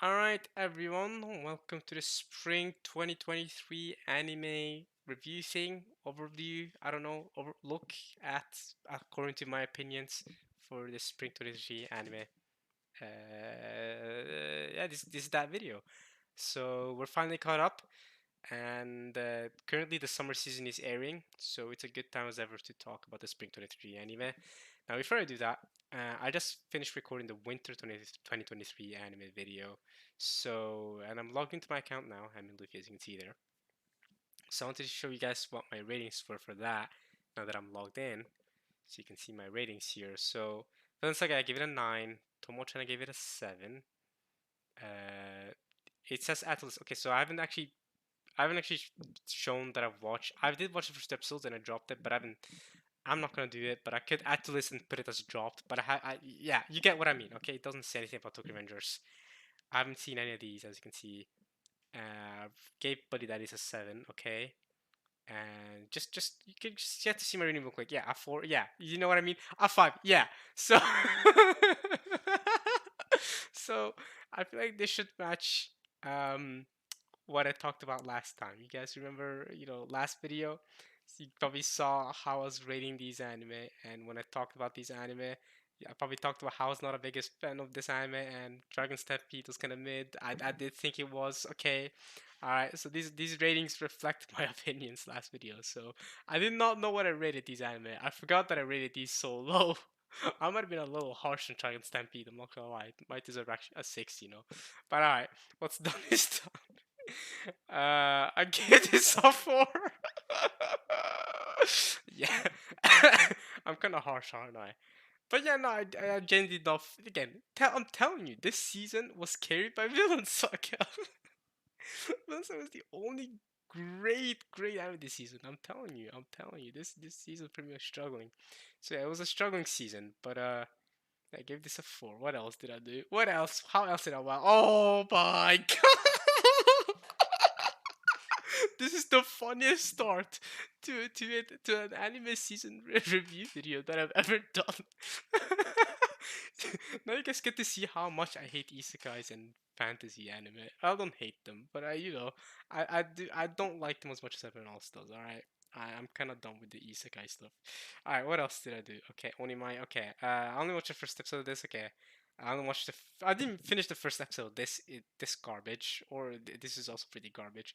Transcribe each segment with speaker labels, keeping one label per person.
Speaker 1: Alright, everyone, welcome to the Spring 2023 anime review thing, overview, I don't know, look at, according to my opinions, for the Spring 2023 anime. Yeah, this is that video. So we're finally caught up, and currently the summer season is airing, so it's a good time as ever to talk about the Spring 23 anime. Now, before I do that, I just finished recording the Winter 2023 anime video. So, and I'm logged into my account now. I'm in Luffy, as you can see there. So, I wanted to show you guys what my ratings were for that now that I'm logged in. So, you can see my ratings here. So, Villain Saga, I gave it a 9. Tomo-chan, I gave it a 7. Uh, it says Atlas. Okay, so I haven't actually shown that I've watched. I did watch the first episodes and I dropped it, but I'm not gonna do it. But I could add to list and put it as dropped. But yeah, you get what I mean. Okay, it doesn't say anything about Tokyo Revengers. I haven't seen any of these, as you can see. Gave Buddy Daddy's a 7. Okay, and just you can just get to see my rating real quick. Yeah, a 4. Yeah, you know what I mean. A 5. Yeah. So so I feel like this should match. Um, what I talked about last time. You guys remember, last video? So you probably saw how I was rating these anime, and when I talked about these anime, yeah, I probably talked about how I was not a biggest fan of this anime, and Dragon Stampede was kind of mid. I did think it was okay. All right, so these ratings reflect my opinions last video. So I did not know what I rated these anime. I forgot that I rated these so low. I might have been a little harsh on Dragon Stampede. I'm not gonna lie. It might deserve actually a 6. But alright, what's done is done. I give this a 4. Yeah, I'm kind of harsh, aren't I? But yeah, no, I genuinely not. Again, I'm telling you, this season was carried by Villain Saga. Villain Saga was the only great anime this season. I'm telling you, this season for me was struggling. So yeah, it was a struggling season, but I gave this a 4. What else did I do? What else? How else did I wow? Oh my god! This is the funniest start to an anime season review video that I've ever done. Now you guys get to see how much I hate isekais and fantasy anime. I don't hate them, but I don't like them as much as everyone else does. All right. I'm kind of done with the isekai stuff. All right, what else did I do? Okay, Onimai. Okay, I only watched the first episode of this. Okay, I only watched I didn't finish the first episode. This garbage, or this is also pretty garbage.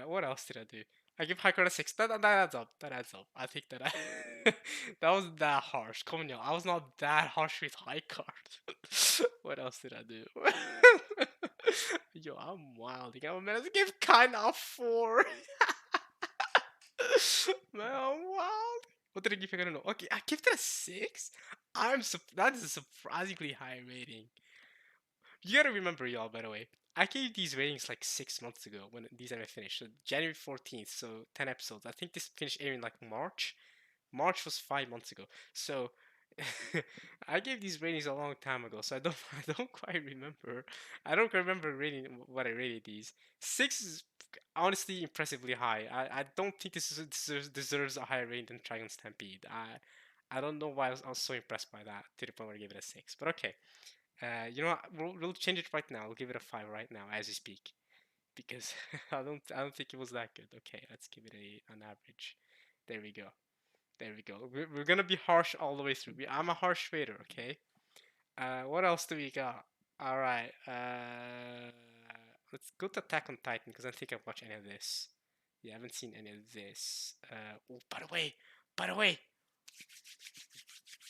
Speaker 1: What else did I do? I give High Card a 6. That adds up. That adds up. I think that that was that harsh. Come on, y'all. I was not that harsh with High Card. What else did I do? Yo, I'm wilding. I'm gonna give kind of 4. Man, I'm wild. What did I give? I don't know. Okay, I give it a 6. That is a surprisingly high rating. You gotta remember, y'all, by the way, I gave these ratings like 6 months ago when these anime finished. So January 14th, so 10 episodes. I think this finished airing like March. March was 5 months ago. So I gave these ratings a long time ago, so I don't quite remember. I don't remember rating what I rated these. 6 is honestly impressively high. I don't think deserves a higher rating than Dragon Stampede. I don't know why I was so impressed by that to the point where I gave it a 6. But okay. You know what? We'll change it right now. We'll give it a 5 right now as we speak because I don't think it was that good. Okay, let's give it an average. There we go. There we go. We're gonna be harsh all the way through. I'm a harsh rater. Okay. What else do we got? All right. Let's go to Attack on Titan because I don't think I've watched any of this. Yeah, I haven't seen any of this. Oh, by the way,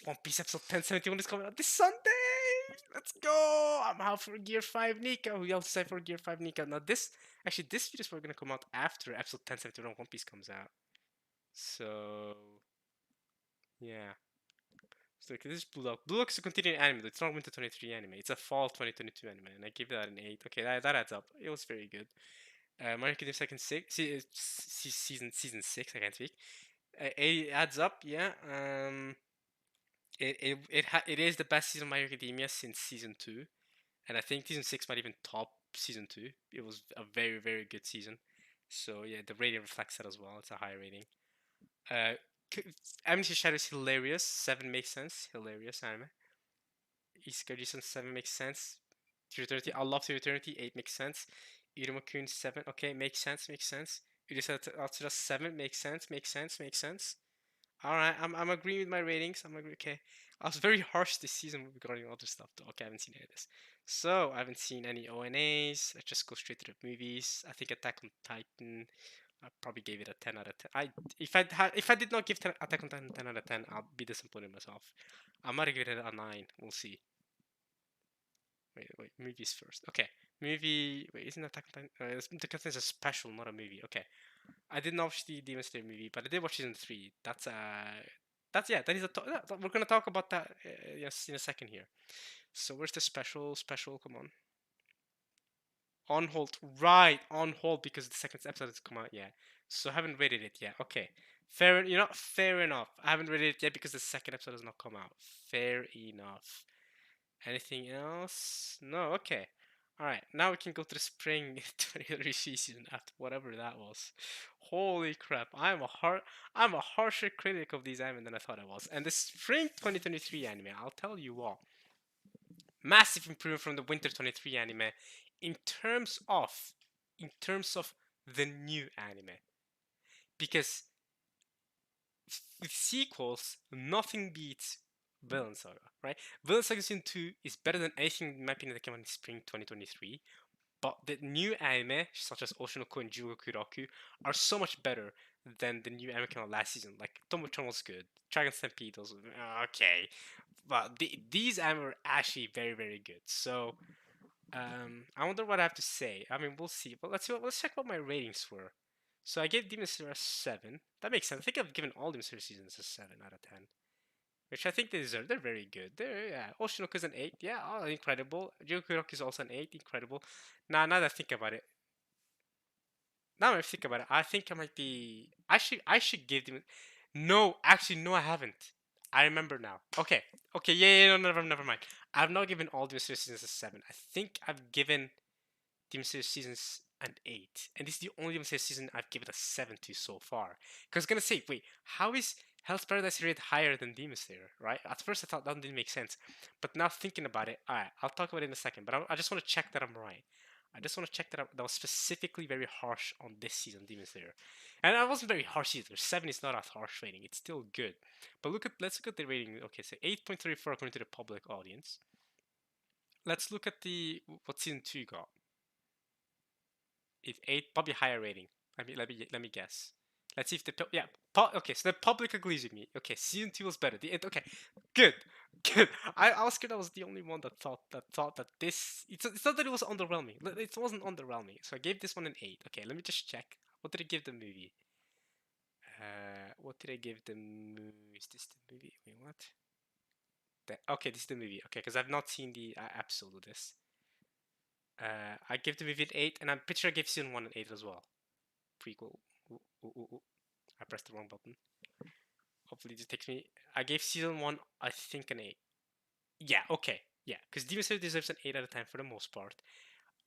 Speaker 1: One Piece episode 1071 is coming out this Sunday. Let's go! I'm out for Gear 5 Nika. We also say for Gear 5 Nika. Now this video is probably gonna come out after episode 1071 One Piece comes out. So yeah. So this is Blue Lock. Blue Lock is a continuing anime. It's not Winter 23 anime. It's a Fall 2022 anime, and I give that an 8. Okay, that adds up. It was very good. My Hero second six, season 6. I can't speak. 8 adds up. Yeah. It is the best season of My Hero Academia since season 2, and I think season 6 might even top season 2. It was a very good season. So yeah, the rating reflects that as well. It's a high rating. Uh, Amnesty Shadow is hilarious. 7 makes sense. Hilarious anime. Isekai 7 makes sense. To Eternity. I love To Eternity. 8 makes sense. Irumakun 7. Okay, makes sense. Makes sense. Ultra 7 makes sense. Makes sense. Makes sense. All right, I'm agreeing with my ratings. I'm agree. Okay, I was very harsh this season regarding other stuff. Though. Okay, I haven't seen any of this. So I haven't seen any ONAs. Let's just go straight to the movies. I think Attack on Titan. I probably gave it a 10 out of 10. If I did not give Attack on Titan 10 out of 10, I'll be disappointed in myself. I might give it a 9. We'll see. Wait, movies first. Okay, movie. Wait, isn't Attack on Titan? Attack on Titan is a special, not a movie. Okay, I didn't watch the Demon Slayer movie, but I did watch season 3. That's yeah. That is we're gonna talk about that yes in a second here. So where's the special? Come on. On hold, right? On hold because the second episode has come out. Yeah. So I haven't rated it yet. Okay. Fair. You know, fair enough. I haven't rated it yet because the second episode has not come out. Fair enough. Anything else? No. Okay. All right. Now we can go to the spring 2023 season after whatever that was. Holy crap! I'm a harsher critic of these anime than I thought I was. And the spring 2023 anime, I'll tell you what, massive improvement from the winter 23 anime in terms of the new anime, because with sequels, nothing beats Villain Saga, right? Villain Saga Season 2 is better than anything, in my opinion, that came out in spring 2023. But the new anime, such as Oshinoko and Jugoku Roku, are so much better than the new anime came out last season. Like, Tomo-chan was good. Dragon Stampede was okay. But these anime are actually very, very good. So, I wonder what I have to say. I mean, we'll see. But let's check what my ratings were. So I gave Demon Slayer a 7. That makes sense. I think I've given all Demon Slayer seasons a 7 out of 10. Which I think they deserve. They're very good. Yeah. Oshinoko's an 8. Yeah, oh, incredible. Jokuroki is also an 8. Incredible. Now that I think about it. I think I might be. I should give them. No, actually, no, I haven't. I remember now. Okay. Yeah, no, never mind. I've not given all Demon Slayer seasons a 7. I think I've given Demon Slayer seasons an 8. And this is the only Demon Slayer season I've given a 7 to so far. Because I was gonna say, wait, how is Hell's Paradise rated higher than Demon Slayer, right? At first I thought that didn't make sense. But now thinking about it, alright, I'll talk about it in a second. But I just want to check that I'm right. I just want to check that was specifically very harsh on this season, Demon Slayer. And I wasn't very harsh either. 7 is not a harsh rating. It's still good. But let's look at the rating. Okay, so 8.34 according to the public audience. Let's look at what season 2 got. It's 8, probably higher rating. Let me guess. Let's see if okay, so the public agrees with me. Okay, season 2 was better. Okay, good, good. I was scared I was the only one that thought that this. It's not that it was underwhelming. It wasn't underwhelming. So I gave this one an 8. Okay, let me just check. What did I give the movie? What did I give the movie? Is this the movie? Wait, what? Okay, this is the movie. Okay, because I've not seen the episode of this. I gave the movie an 8, and I'm pretty sure I gave season 1 an 8 as well. Prequel. Ooh. I pressed the wrong button. Hopefully this takes me. I gave season 1, I think, an 8. Yeah, okay. Yeah, because Demon Slayer deserves an 8 out of 10 for the most part.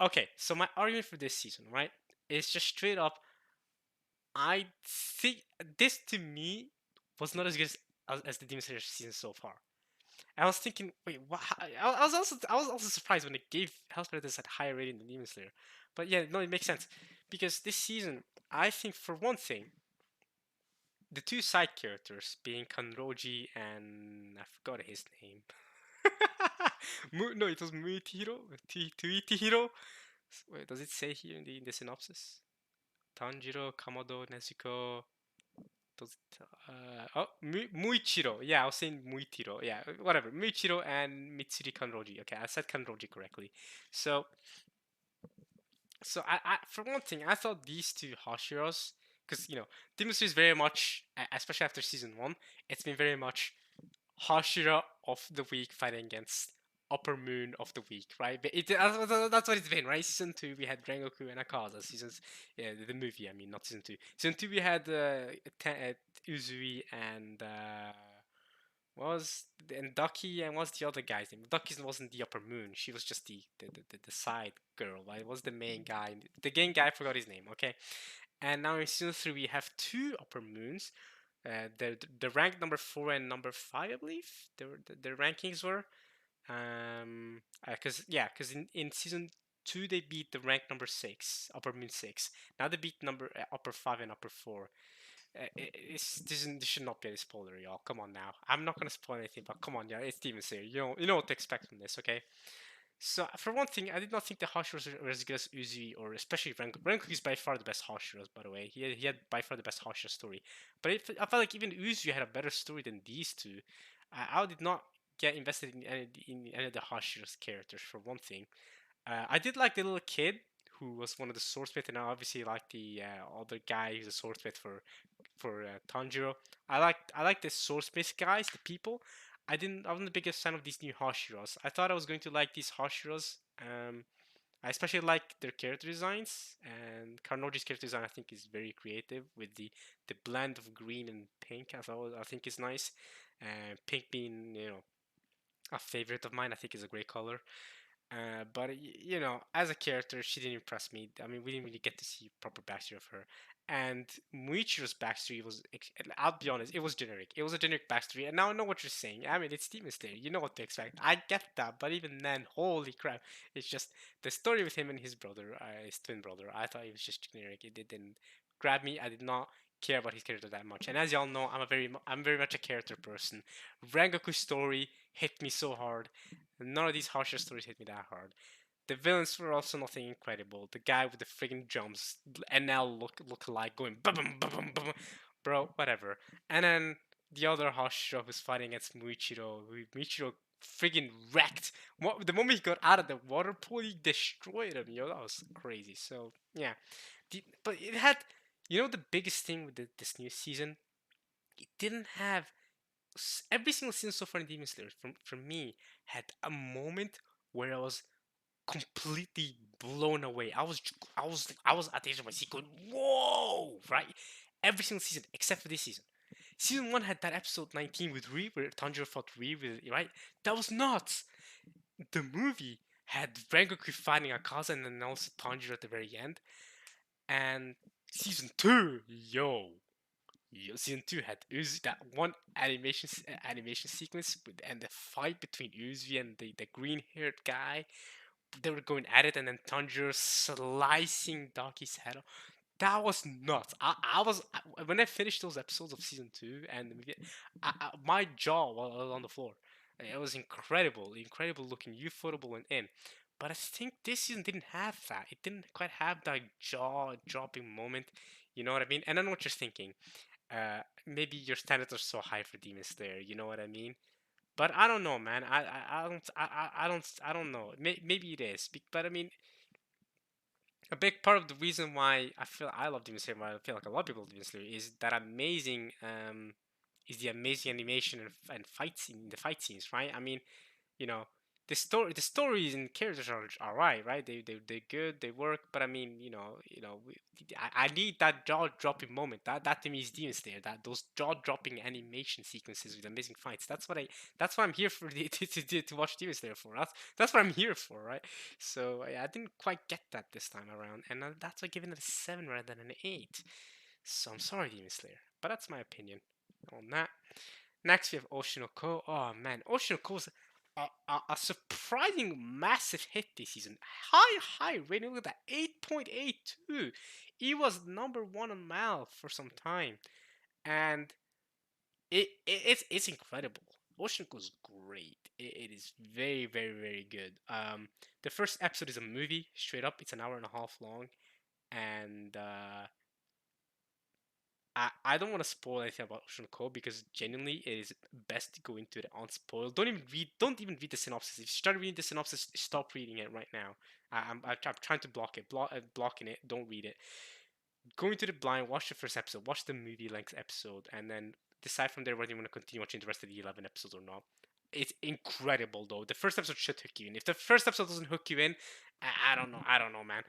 Speaker 1: Okay, so my argument for this season, right, is just straight up. I think this to me was not as good as the Demon Slayer season so far. I was thinking, wait, what? I was also surprised when it gave Hell's Paradise at higher rating than Demon Slayer. But yeah, no, it makes sense because this season, I think for one thing, the two side characters being Kanroji and I forgot his name. No, it was Muitihiro. Tuitihiro. Wait, does it say here in the synopsis? Tanjiro, Kamado, Nezuko. Muichiro. Yeah, I was saying Muichiro. Yeah, whatever. Muichiro and Mitsuri Kanroji. Okay, I said Kanroji correctly. So I for one thing, I thought these two Hashiras, because Demon Slayer is very much, especially after season 1, it's been very much Hashira of the week fighting against Upper Moon of the week, right? But that's what it's been, right? Season 2 we had Rengoku and Akaza. The movie, I mean, not season 2. Season 2 we had Uzui and Ducky, and what's the other guy's name? Ducky wasn't the Upper Moon. She was just the side girl. Right? It was the main guy. The main guy, I forgot his name. Okay, and now in season 3 we have two Upper Moons. The rank number 4 and number 5, I believe. The rankings were. Because in season two they beat the rank number six, upper mid six. Now they beat number upper five and upper four. This should not be a spoiler, y'all. Come on now. I'm not gonna spoil anything, but come on, yeah, it's Demon Slayer. You know what to expect from this, okay? So for one thing, I did not think the Hashiras were as good as Uzi or especially Rengoku. Rengoku is by far the best Hashiras, by the way. He had by far the best Hashira story. But I felt like even Uzi had a better story than these two. I did not get invested in any of the Hashira's characters for one thing. I did like the little kid who was one of the swordsmith, and I obviously like the other guy who's a swordsmith for Tanjiro. I like the swordsmith guys, the people. I wasn't the biggest fan of these new Hashiras. I thought I was going to like these Hashiras. I especially like their character designs, and Carnoji's character design I think is very creative with the blend of green and pink. I think is nice. Pink being a favorite of mine. I think is a great color. But as a character, she didn't impress me. I mean, we didn't really get to see proper backstory of her. And Muichiro's backstory I'll be honest, it was generic. It was a generic backstory. And now I know what you're saying. I mean, it's Demon Slayer. You know what to expect. I get that. But even then, holy crap. It's just the story with him and his brother, his twin brother. I thought it was just generic. It didn't grab me. I did not care about his character that much. And as y'all know, I'm very much a character person. Rengoku's story hit me so hard. None of these harsher stories hit me that hard. The villains were also nothing incredible. The guy with the friggin' jumps, NL look alike, going bum bum bum bum bum, bro, whatever. And then the other Hashira who's fighting against Muichiro, who Muichiro friggin' wrecked. The moment he got out of the water pool, he destroyed him. That was crazy. So yeah, but it had, the biggest thing with this new season, it didn't have every single season so far in Demon Slayer, for me, had a moment where I was completely blown away. I was at the edge of my seat going, "Whoa!" Right? Every single season except for this season. Season one had that episode 19 with Ri, where Tanjiro fought Ri, right? That was nuts. The movie had Rengoku fighting Akaza and then also Tanjiro at the very end. And season two, season two had Uzi, that one animation sequence and the fight between Uzi and the green haired guy. They were going at it, and then Tanjiro slicing Daki's head off. That was nuts. When I finished those episodes of season two, and the movie, my jaw was on the floor. It was incredible looking, ufotable and in. But I think this season didn't have that. It didn't quite have that jaw dropping moment. You know what I mean? And I know what you're thinking. Maybe your standards are so high for Demon Slayer. You know what I mean? But I don't know, man. I don't know. Maybe it is, but I mean, a big part of the reason why I feel I love Demon Slayer, why I feel like a lot of people love Demon Slayer, is the amazing animation and fight scene, the fight scenes, right? I mean, you know, the stories and characters are right. They're good, they work, but I mean, I need that jaw dropping moment. That to me is Demon Slayer. That those jaw dropping animation sequences with amazing fights. That's what I'm here for to watch Demon Slayer for. That's what I'm here for, right? So I didn't quite get that this time around, and that's why I'm giving it a 7 rather than an 8. So I'm sorry, Demon Slayer, but that's my opinion on that. Next, we have Oshinoko. Oh man, Oshinoko was a surprising massive hit this season. High rating. Look at that, 8.82. He was number one on Mal for some time, and it's incredible. Oshinoko is great. It is very very very good. The first episode is a movie straight up. It's an hour and a half long, and I don't want to spoil anything about Ocean Code because genuinely it is best to go into it unspoiled. Don't even read the synopsis. If you start reading the synopsis, stop reading it right now. I'm trying to block it, blocking it. Don't read it. Go into the blind, watch the first episode, watch the movie length episode, and then decide from there whether you want to continue watching the rest of the 11 episodes or not. It's incredible though. The first episode should hook you in. If the first episode doesn't hook you in, I don't know. I don't know, man.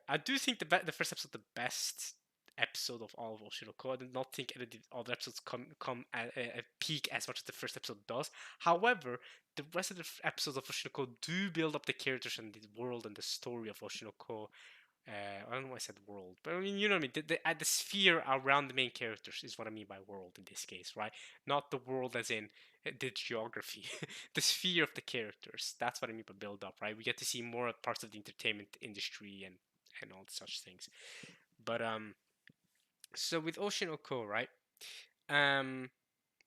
Speaker 1: I do think the first episode the best episode of all of Oshinoko. I do not think any of the other episodes come at a peak as much as the first episode does. However, the rest of the episodes of Oshinoko do build up the characters and the world and the story of Oshinoko. I don't know why I said world, but I mean, you know what I mean. The sphere around the main characters is what I mean by world in this case, right? Not the world as in the geography, the sphere of the characters. That's what I mean by build up, right? We get to see more parts of the entertainment industry and all such things. But so with Ocean Oko, right? Um,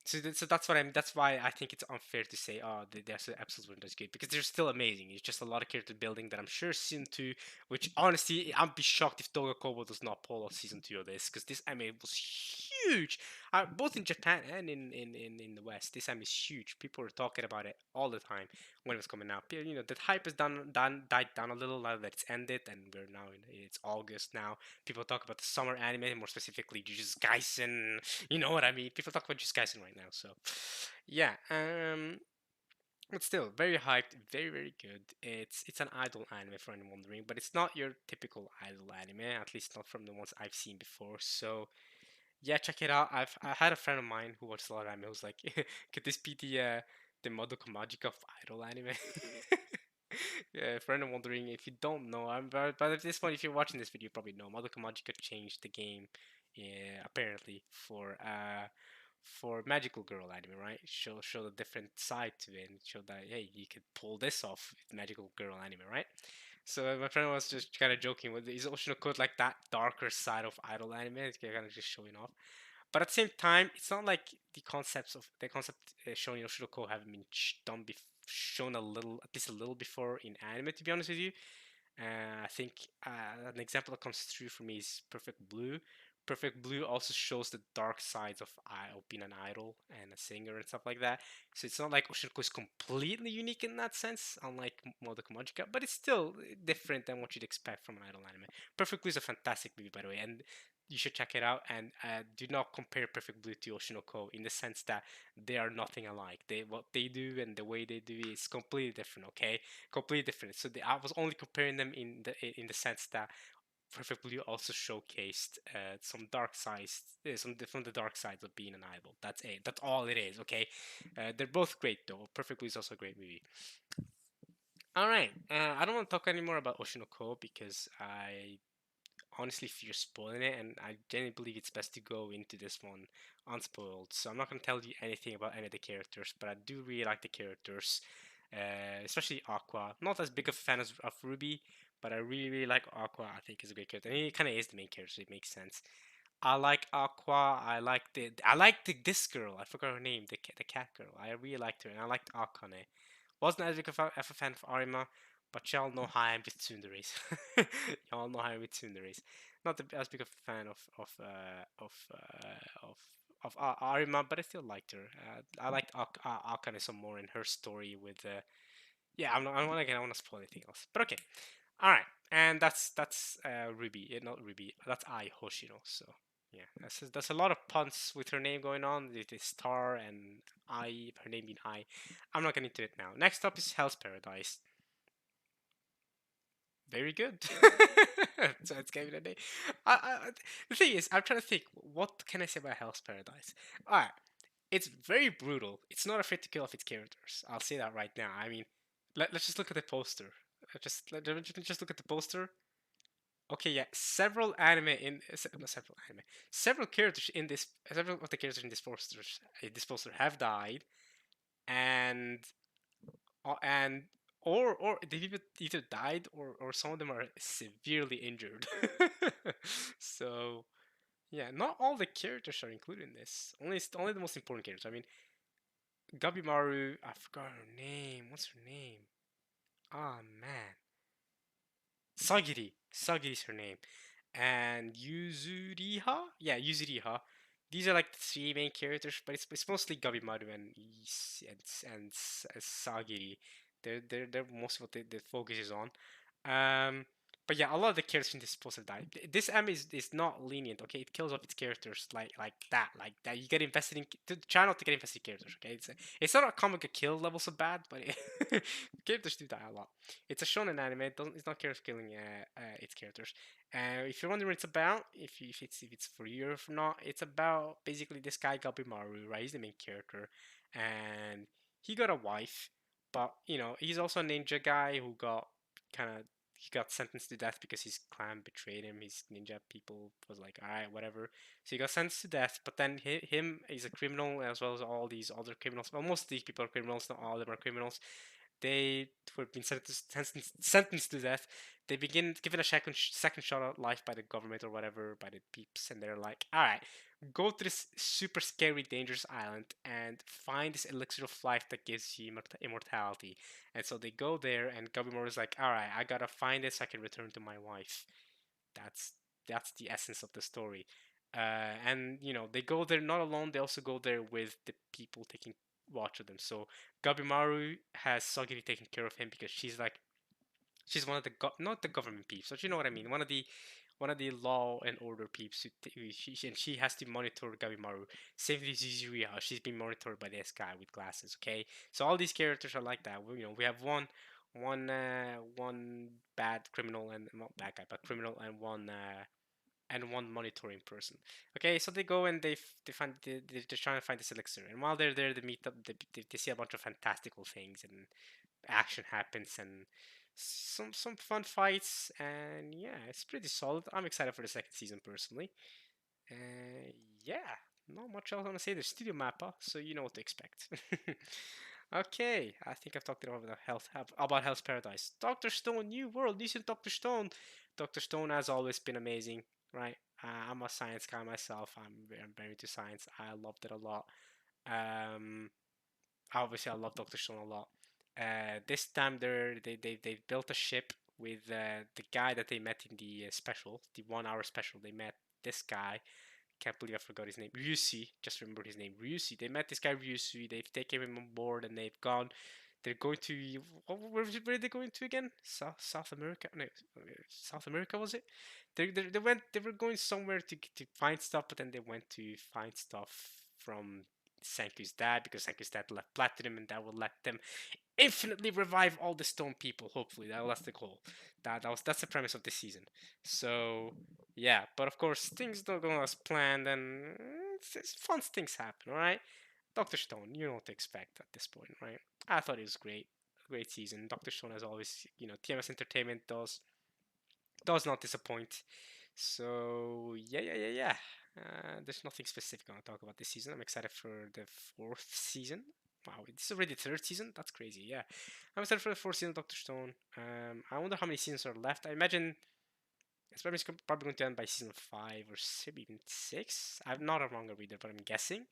Speaker 1: so that's what I'm. That's why I think it's unfair to say, oh, the episodes weren't as good because they're still amazing. It's just a lot of character building that I'm sure season two. Which honestly, I'd be shocked if Doga Kobo does not pull off season two of this because this anime was huge, both in Japan and in the West. This anime is huge. People were talking about it all the time when it was coming out. You know, the hype has died down a little now that it's ended, and we're now it's August now. People talk about the summer anime, more specifically Jujutsu Kaisen. You know what I mean? People talk about Jujutsu Kaisen right now, so yeah. But still, very hyped, very very good. It's an idol anime for anyone wondering, but it's not your typical idol anime, at least not from the ones I've seen before. So yeah, check it out. I had a friend of mine who watched a lot of anime. Who was like, "Could this be the Madoka Magica of idol anime?" Yeah, for anyone wondering, if you don't know, but at this point, if you're watching this video, you probably know Madoka Magica changed the game, yeah, apparently for Magical Girl anime, right? Show a different side to it and show that hey, you could pull this off with Magical Girl anime, right? So my friend was just kind of joking with is Oshino Code like that darker side of idol anime? It's kind of just showing off. But at the same time, it's not like the concept shown in Oshino Code haven't been shown a little, at least a little before in anime. To be honest with you, I think an example that comes through for me is Perfect Blue. Perfect Blue also shows the dark sides of being an idol and a singer and stuff like that. So it's not like Oshinoko is completely unique in that sense, unlike Madoka Magica, but it's still different than what you'd expect from an idol anime. Perfect Blue is a fantastic movie, by the way, and you should check it out. And do not compare Perfect Blue to Oshinoko in the sense that they are nothing alike. What they do and the way they do is completely different. Okay, completely different. So I was only comparing them in the sense that Perfect Blue also showcased some dark sides, some from the dark sides of being an idol. That's it. That's all it is. Okay, they're both great though. Perfect Blue is also a great movie. All right, I don't want to talk anymore about Oshinoko because I honestly fear spoiling it, and I genuinely believe it's best to go into this one unspoiled. So I'm not going to tell you anything about any of the characters, but I do really like the characters, especially Aqua. Not as big of a fan of Ruby, but I really, really like Aqua. I think is a great character, and he kind of is the main character, so it makes sense. I like Aqua. I like this girl. I forgot her name. The cat girl. I really liked her, and I liked Akane. Wasn't as big of a fan of Arima, but y'all know how I'm with tsunderes. Y'all know how I'm with tsunderes. Not as big of a fan of Arima, but I still liked her. I liked Akane some more in her story with. Yeah, I don't want to spoil anything else. But okay, all right, and that's Ruby, not Ruby. That's Ai Hoshino. So yeah, that's a lot of puns with her name going on. It is Star and I, her name being I. I'm not getting into it now. Next up is Hell's Paradise. Very good. So it's gave it a name. The thing is, I'm trying to think. What can I say about Hell's Paradise? All right, it's very brutal. It's not afraid to kill off its characters. I'll say that right now. I mean, let's just look at the poster. Just look at the poster. Okay, yeah, several characters in this, several of the characters in this poster have died, and and or they've either died or some of them are severely injured. So yeah, not all the characters are included in this. Only the most important characters. I mean, Gabimaru. I forgot her name. What's her name? Ah man, Sagiri. Sagiri is her name. And Yuzuriha? Yeah, Yuzuriha. These are like the three main characters, but it's mostly Gabimaru and Sagiri. They're most of what the focus is on. Um, but yeah, a lot of the characters in this supposed to die. This anime is not lenient. Okay, it kills off its characters like that. You get invested in try not to get invested in characters. Okay, it's not a comic kill level so bad, but characters do die a lot. It's a shonen anime. It's not character killing its characters. If you're wondering what it's about, if it's for you or not, it's about basically this guy Gabimaru, right? He's the main character, and he got a wife, but you know he's also a ninja guy who got kind of he got sentenced to death because his clan betrayed him. His ninja people was like, all right, whatever. So he got sentenced to death. But then him is a criminal as well as all these other criminals. Well, most of these people are criminals. Not all of them are criminals. They were being sentenced to death. They begin given a second shot at life by the government or whatever, by the peeps, and they're like, all right, go to this super scary, dangerous island and find this elixir of life that gives you immortality. And so they go there, and Gabimaru is like, all right, I gotta find this so I can return to my wife. That's that's the essence of the story. And they go there not alone. They also go there with the people taking watch of them. So Gabimaru has Sagiri taking care of him because she's one of the not the government peeps, but you know what I mean. One of the law and order peeps and she has to monitor Gabimaru. Same with Zizuya, she's being monitored by this guy with glasses. Okay, so all these characters are like that. We have one bad criminal, and not bad guy, but criminal, and one monitoring person. Okay, so they go and they find they're trying to find this elixir, and while they're there, they meet up. They see a bunch of fantastical things, and action happens, and some fun fights, and yeah, it's pretty solid. I'm excited for the second season personally. Yeah, not much else I want to say. There's Studio Mappa, so you know what to expect. Okay, I think I've talked enough about Hell's Paradise. Doctor Stone, New World, decent Doctor Stone. Doctor Stone has always been amazing, right? I'm a science guy myself. I'm very into science. I loved it a lot. Um, Obviously, I love Doctor Stone a lot. This time they built a ship with the guy that they met in the special, the 1 hour special. They met this guy. Can't believe I forgot his name. Ryusi. Just remember his name. Ryusi. They met this guy Ryusi. They've taken him on board and they've gone. They're going to where are they going to again? South America? No, South America was it? They were going somewhere to find stuff, but then they went to find stuff from Sanku's dad because Sanku's dad left platinum, and that will let them infinitely revive all the stone people. Hopefully, that's the goal. That's the premise of this season. So yeah, but of course things don't go as planned, and fun things happen. All right, Doctor Stone, you know what to expect at this point, right? I thought it was great, great season. Doctor Stone, as always, TMS Entertainment does not disappoint. So yeah. There's nothing specific I want to talk about this season. I'm excited for the fourth season. Wow, it's already the third season. That's crazy. Yeah, I'm excited for the fourth season of Doctor Stone. I wonder how many seasons are left. I imagine it's probably going to end by season 5 or maybe even 6. I'm not a manga reader, but I'm guessing.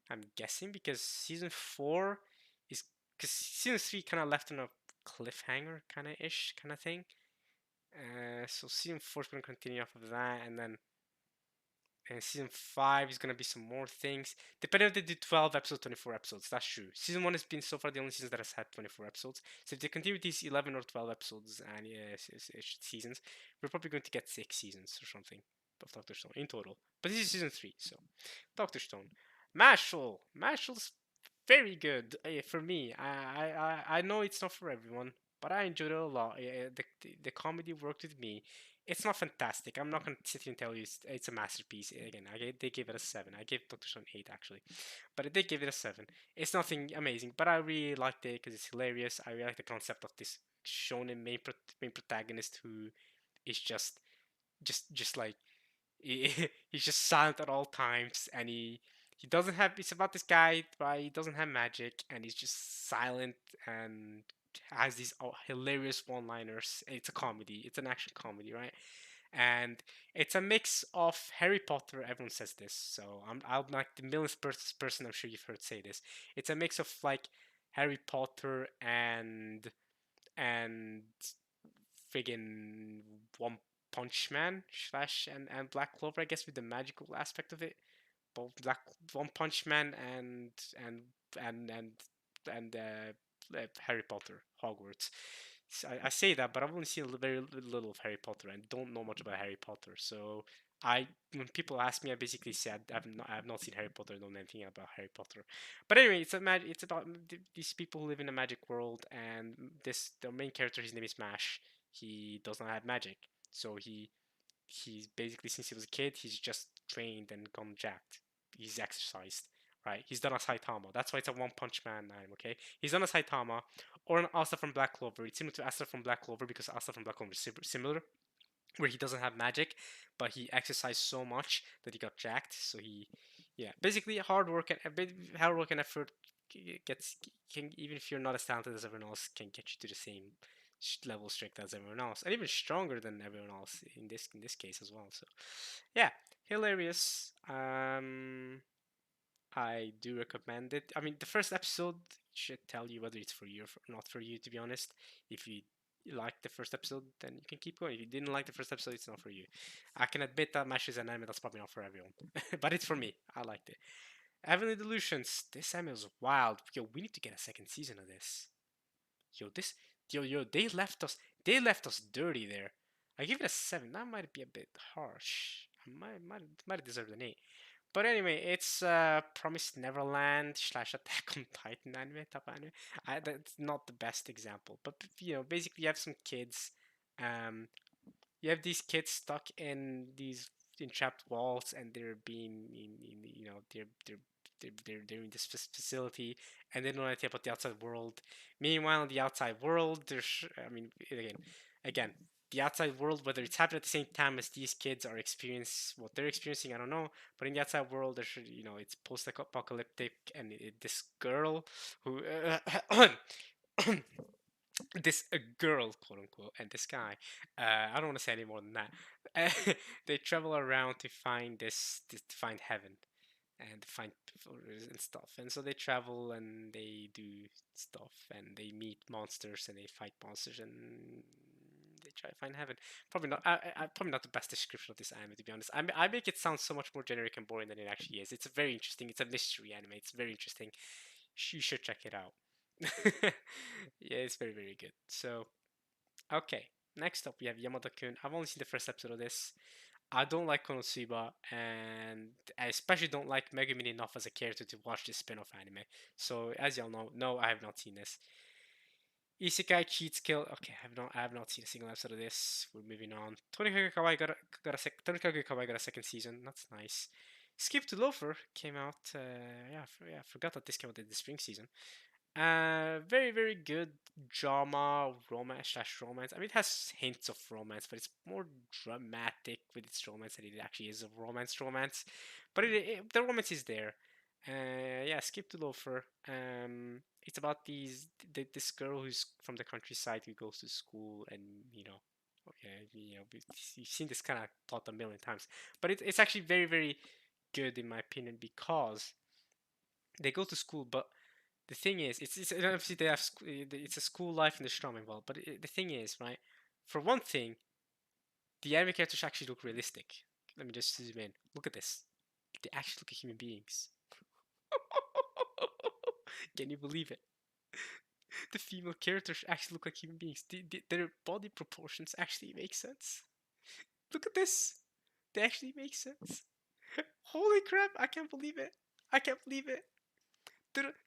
Speaker 1: I'm guessing because season 4 is because season 3 kind of left on a cliffhanger kind of ish kind of thing. So season 4 is going to continue off of that, and then season 5 is going to be some more things. Depending if they do 12 episodes, 24 episodes, that's true. Season 1 has been so far the only season that has had 24 episodes. So if they continue these 11 or 12 episodes and seasons, we're probably going to get 6 seasons or something of Doctor Stone in total. But this is season 3, so Doctor Stone. Mashall's very good for me. I know it's not for everyone, but I enjoyed it a lot. The comedy worked with me. It's not fantastic. I'm not gonna sit here and tell you it's a masterpiece. Again, they gave it a 7. I gave Doctor Stone 8 actually, but they gave it a 7. It's nothing amazing, but I really liked it because it's hilarious. I really like the concept of this shonen main protagonist who is just like he's just silent at all times, and he doesn't have. It's about this guy, but he doesn't have magic, and he's just silent and has these hilarious one-liners. It's a comedy. It's an action comedy, right? And it's a mix of Harry Potter. Everyone says this, so I'm like the millionth person I'm sure you've heard say this. It's a mix of like Harry Potter and friggin' One Punch Man slash and Black Clover, I guess, with the magical aspect of it. Both Black One Punch Man and and Harry Potter Hogwarts. So I say that, but I've only seen very little of Harry Potter and don't know much about Harry Potter. So when people ask me, I basically said I have not seen Harry Potter, don't know anything about Harry Potter. But anyway, it's about these people who live in a magic world, and the main character, his name is Mash. He does not have magic, so he's basically, since he was a kid, he's just trained and gone jacked. He's exercised, right? He's done a Saitama. That's why it's a One Punch Man name, okay? He's done a Saitama. or an Asta from Black Clover. It's similar to Asta from Black Clover because Asta from Black Clover is similar, where he doesn't have magic, but he exercised so much that he got jacked. So he, yeah, basically hard work and effort gets can, even if you're not as talented as everyone else, can get you to the same level strength as everyone else, and even stronger than everyone else in this case as well. So yeah, hilarious. I do recommend it. I mean, the first episode should tell you whether it's for you or not for you, to be honest. If you like the first episode, then you can keep going. If you didn't like the first episode, it's not for you. I can admit that Mesh is an anime that's probably not for everyone, but it's for me. I liked it. Heavenly Delusions. This anime is wild. Yo, we need to get a second season of this. Yo, this, yo, they left us. They left us dirty there. I give it a 7. That might be a bit harsh. I might deserve an 8. But anyway, it's Promised Neverland slash Attack on Titan anime type anime. That's not the best example, but you know, basically you have some kids. Um, you have these kids stuck in these entrapped walls, and they're being, you know, they're in this facility, and they don't know anything about the outside world. Meanwhile, in the outside world, there's, I mean, again, the outside world, whether it's happening at the same time as these kids are experience what they're experiencing, I don't know. But in the outside world, there's, you know, it's post-apocalyptic, and this girl who this a girl, quote unquote, and this guy. I don't want to say any more than that. They travel around to find to find heaven, and find people and stuff. And so they travel and they do stuff, and they meet monsters and they fight monsters, and they try to find heaven. Probably not. Probably not the best description of this anime, to be honest. I make it sound so much more generic and boring than it actually is. It's very interesting. It's a mystery anime. It's very interesting. You should check it out. Yeah, it's very good. So okay, next up we have Yamada-kun. I've only seen the first episode of this. I don't like Konosuba, and I especially don't like Megumi enough as a character to watch this spin-off anime. So as y'all know, no, I have not seen this. Isekai Cheats Kill. Okay, I have not seen a single episode of this. We're moving on. Tonikage Kawaii got a second season. That's nice. Skip to Loafer came out. Yeah, I forgot that this came out in the spring season. Very good drama, romance slash romance. I mean, it has hints of romance, but it's more dramatic with its romance than it actually is a romance. But the romance is there. Yeah, Skip to Loafer. It's about this girl who's from the countryside who goes to school, and you know, yeah, you know, you've seen this kind of plot a million times, but it's actually very good in my opinion, because they go to school, but the thing is, it's obviously they have it's a school life and there's drama involved. But the thing is, right? For one thing, the anime characters actually look realistic. Let me just zoom in. Look at this. They actually look like human beings. Can you believe it? The female characters actually look like human beings. Their body proportions actually make sense. Look at this. They actually make sense. Holy crap! I can't believe it. I can't believe it.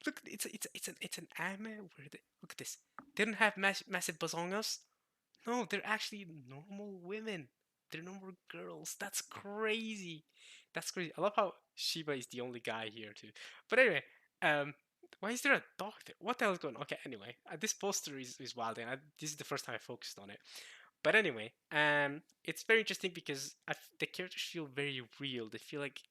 Speaker 1: Look, it's an anime where look at this. They don't have massive bazongas. No, they're actually normal women. They're normal girls. That's crazy. That's crazy. I love how Shiba is the only guy here too. But anyway, um, why is there a dog there? What the hell is going on? Okay, anyway, this poster is wild, and this is the first time I focused on it. But anyway, it's very interesting because the characters feel very real. They feel like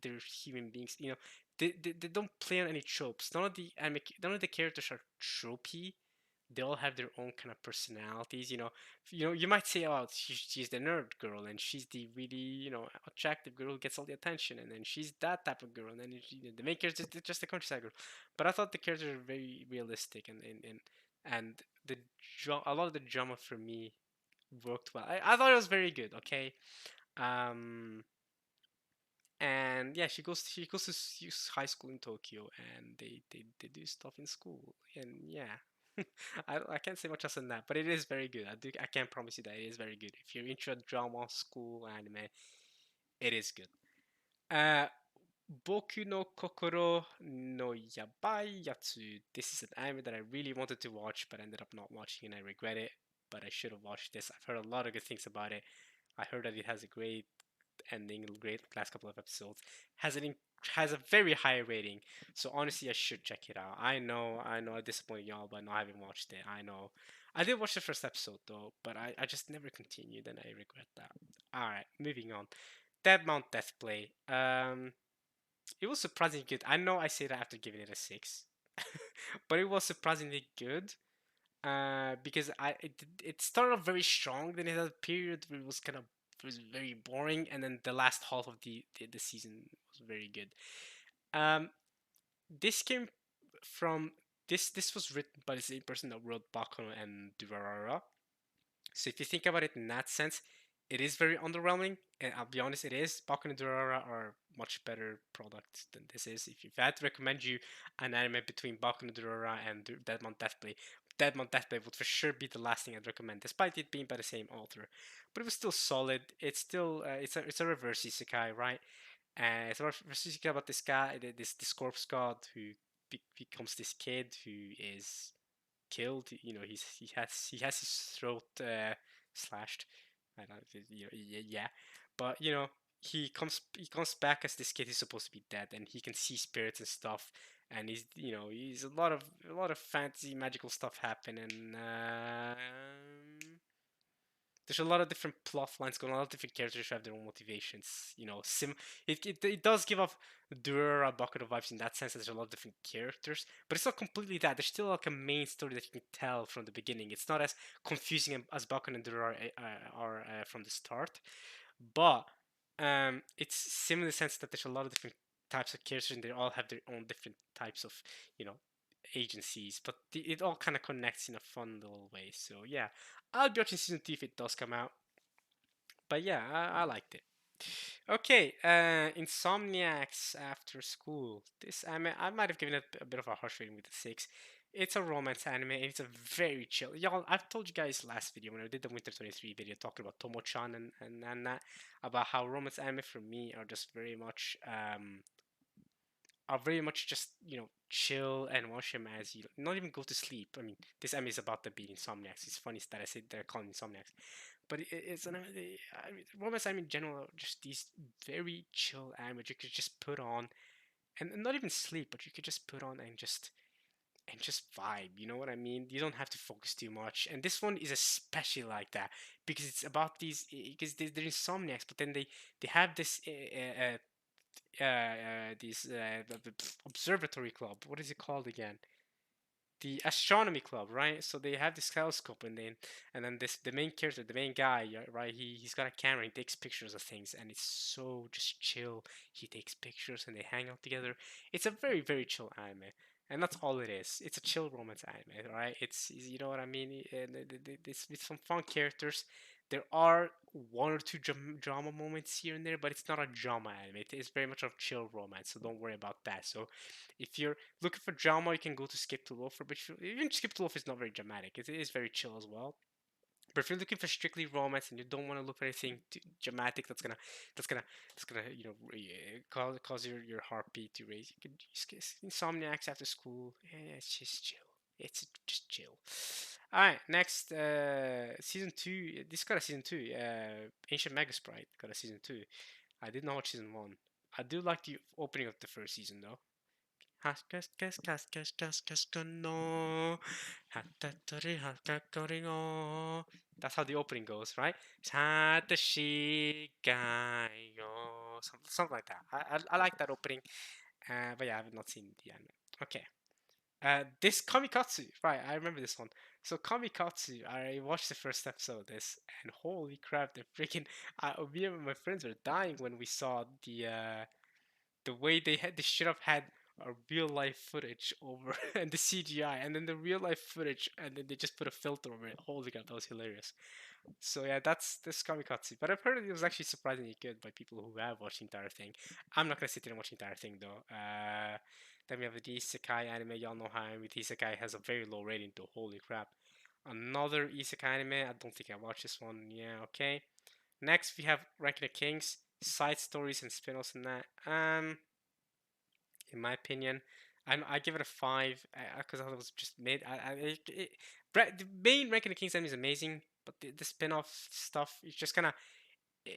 Speaker 1: they're human beings. You know, they don't play on any tropes. None of the characters are tropey. They all have their own kind of personalities. You might say, "Oh, she's the nerd girl, and she's the really attractive girl who gets all the attention, and then she's that type of girl, and then the main character is just the countryside girl." But I thought the characters are very realistic, and a lot of the drama for me worked well. I thought it was very good. Okay, um, and yeah, she goes to high school in Tokyo, and they do stuff in school, and yeah. I can't say much else than that, but it is very good. I can't promise you that it is very good. If you're into a drama, school, anime, it is good. Uh, Boku no Kokoro no Yabai Yatsu. This is an anime that I really wanted to watch, but ended up not watching, and I regret it. But I should have watched this. I've heard a lot of good things about it. I heard that it has a great ending, great last couple of episodes. Has an has a very high rating. So honestly, I should check it out. I know, I disappointed y'all by not having watched it. I know. I did watch the first episode though, but I just never continued, and I regret that. All right, moving on. Dead Mount Deathplay. It was surprisingly good. I know I say that after giving it a six, but it was surprisingly good. Because it started off very strong. Then it had a period where it was very boring, and then the last half of the season was very good. Um, this came from this was written by the same person that wrote Bakuno and Durarara. So if you think about it in that sense, it is very underwhelming. And I'll be honest, it is. Bakuno and Durarara are much better products than this is. If I had to recommend you an anime between Bakuno and Durarara and Deadmon Deathplay, Deadmon Deathplay would for sure be the last thing I'd recommend, despite it being by the same author. But it was still solid. It's still it's a reverse isekai, right? It's a reverse isekai about this guy, this corpse god who becomes this kid who is killed. You know, he has his throat slashed. I don't, yeah, but you know, he comes back as this kid who's supposed to be dead, and he can see spirits and stuff. And he's a lot of fantasy magical stuff happening. There's a lot of different plot lines going on, a lot of different characters who have their own motivations. It does give off Durara Bakuto vibes in that sense that there's a lot of different characters, but it's not completely that. There's still like a main story that you can tell from the beginning. It's not as confusing as Bakuto and Durara are from the start, but it's similar in the sense that there's a lot of different types of characters and they all have their own different types of, you know, agencies, but it all kind of connects in a fun little way. So yeah, I'll be watching season 2 if it does come out. But yeah, I liked it. Okay, Insomniacs After School. This I might have given it a bit of a harsh rating with a six. It's a romance anime and it's a very chill. Y'all, I've told you guys last video when I did the Winter 23 video talking about Tomo-chan and that about how romance anime for me are very much just, chill and watch them as you not even go to sleep. I mean, this anime is about the being insomniacs. It's funny that I said they're called insomniacs, but it's an romance anime in general are just these very chill anime you could just put on and not even sleep, but you could just put on and just vibe. You know what I mean? You don't have to focus too much. And this one is especially like that because it's about because they're insomniacs, but then they have this the observatory club. What is it called again? The astronomy club, right? So they have this telescope, and then the main character, the main guy, right? He's got a camera. He takes pictures of things, and it's so just chill. He takes pictures, and they hang out together. It's a very very chill anime. And that's all it is. It's a chill romance anime, right? You know what I mean. It's with some fun characters. There are one or two drama moments here and there, but it's not a drama anime. It is very much of chill romance, so don't worry about that. So, if you're looking for drama, you can go to Skip to Loafer, but even Skip to Loafer is not very dramatic. It is very chill as well. But if you're looking for strictly romance and you don't want to look for anything dramatic that's gonna cause your heartbeat to raise, you can just get Insomniacs After School. Yeah, it's just chill. It's just chill. All right, next season two. This got a season two. Ancient Mega Sprite got a season two. I did not watch season one. I do like the opening of the first season though. That's how the opening goes, right? Something like that. I like that opening, but yeah, I have not seen the anime. Okay. This Kamikatsu, right? I remember this one. So Kamikatsu, I watched the first episode of this, and holy crap, the freaking! Me and my friends were dying when we saw the way they should have had a real life footage over and the CGI, and then the real life footage, and then they just put a filter over it. Holy god, that was hilarious. So yeah, that's this Kamikatsu. But I've heard it was actually surprisingly good by people who have watched the entire thing. I'm not gonna sit there and watch the entire thing though. Then we have the Isekai anime. Y'all know how with Isekai has a very low rating though. Holy crap. Another Isekai anime. I don't think I watched this one. Yeah, okay. Next we have Ranking of Kings, side stories and spin-offs and that. In my opinion, I give it a five because I thought it was just made. The main Ranking of Kings anime is amazing, but the spin-off stuff is just kind of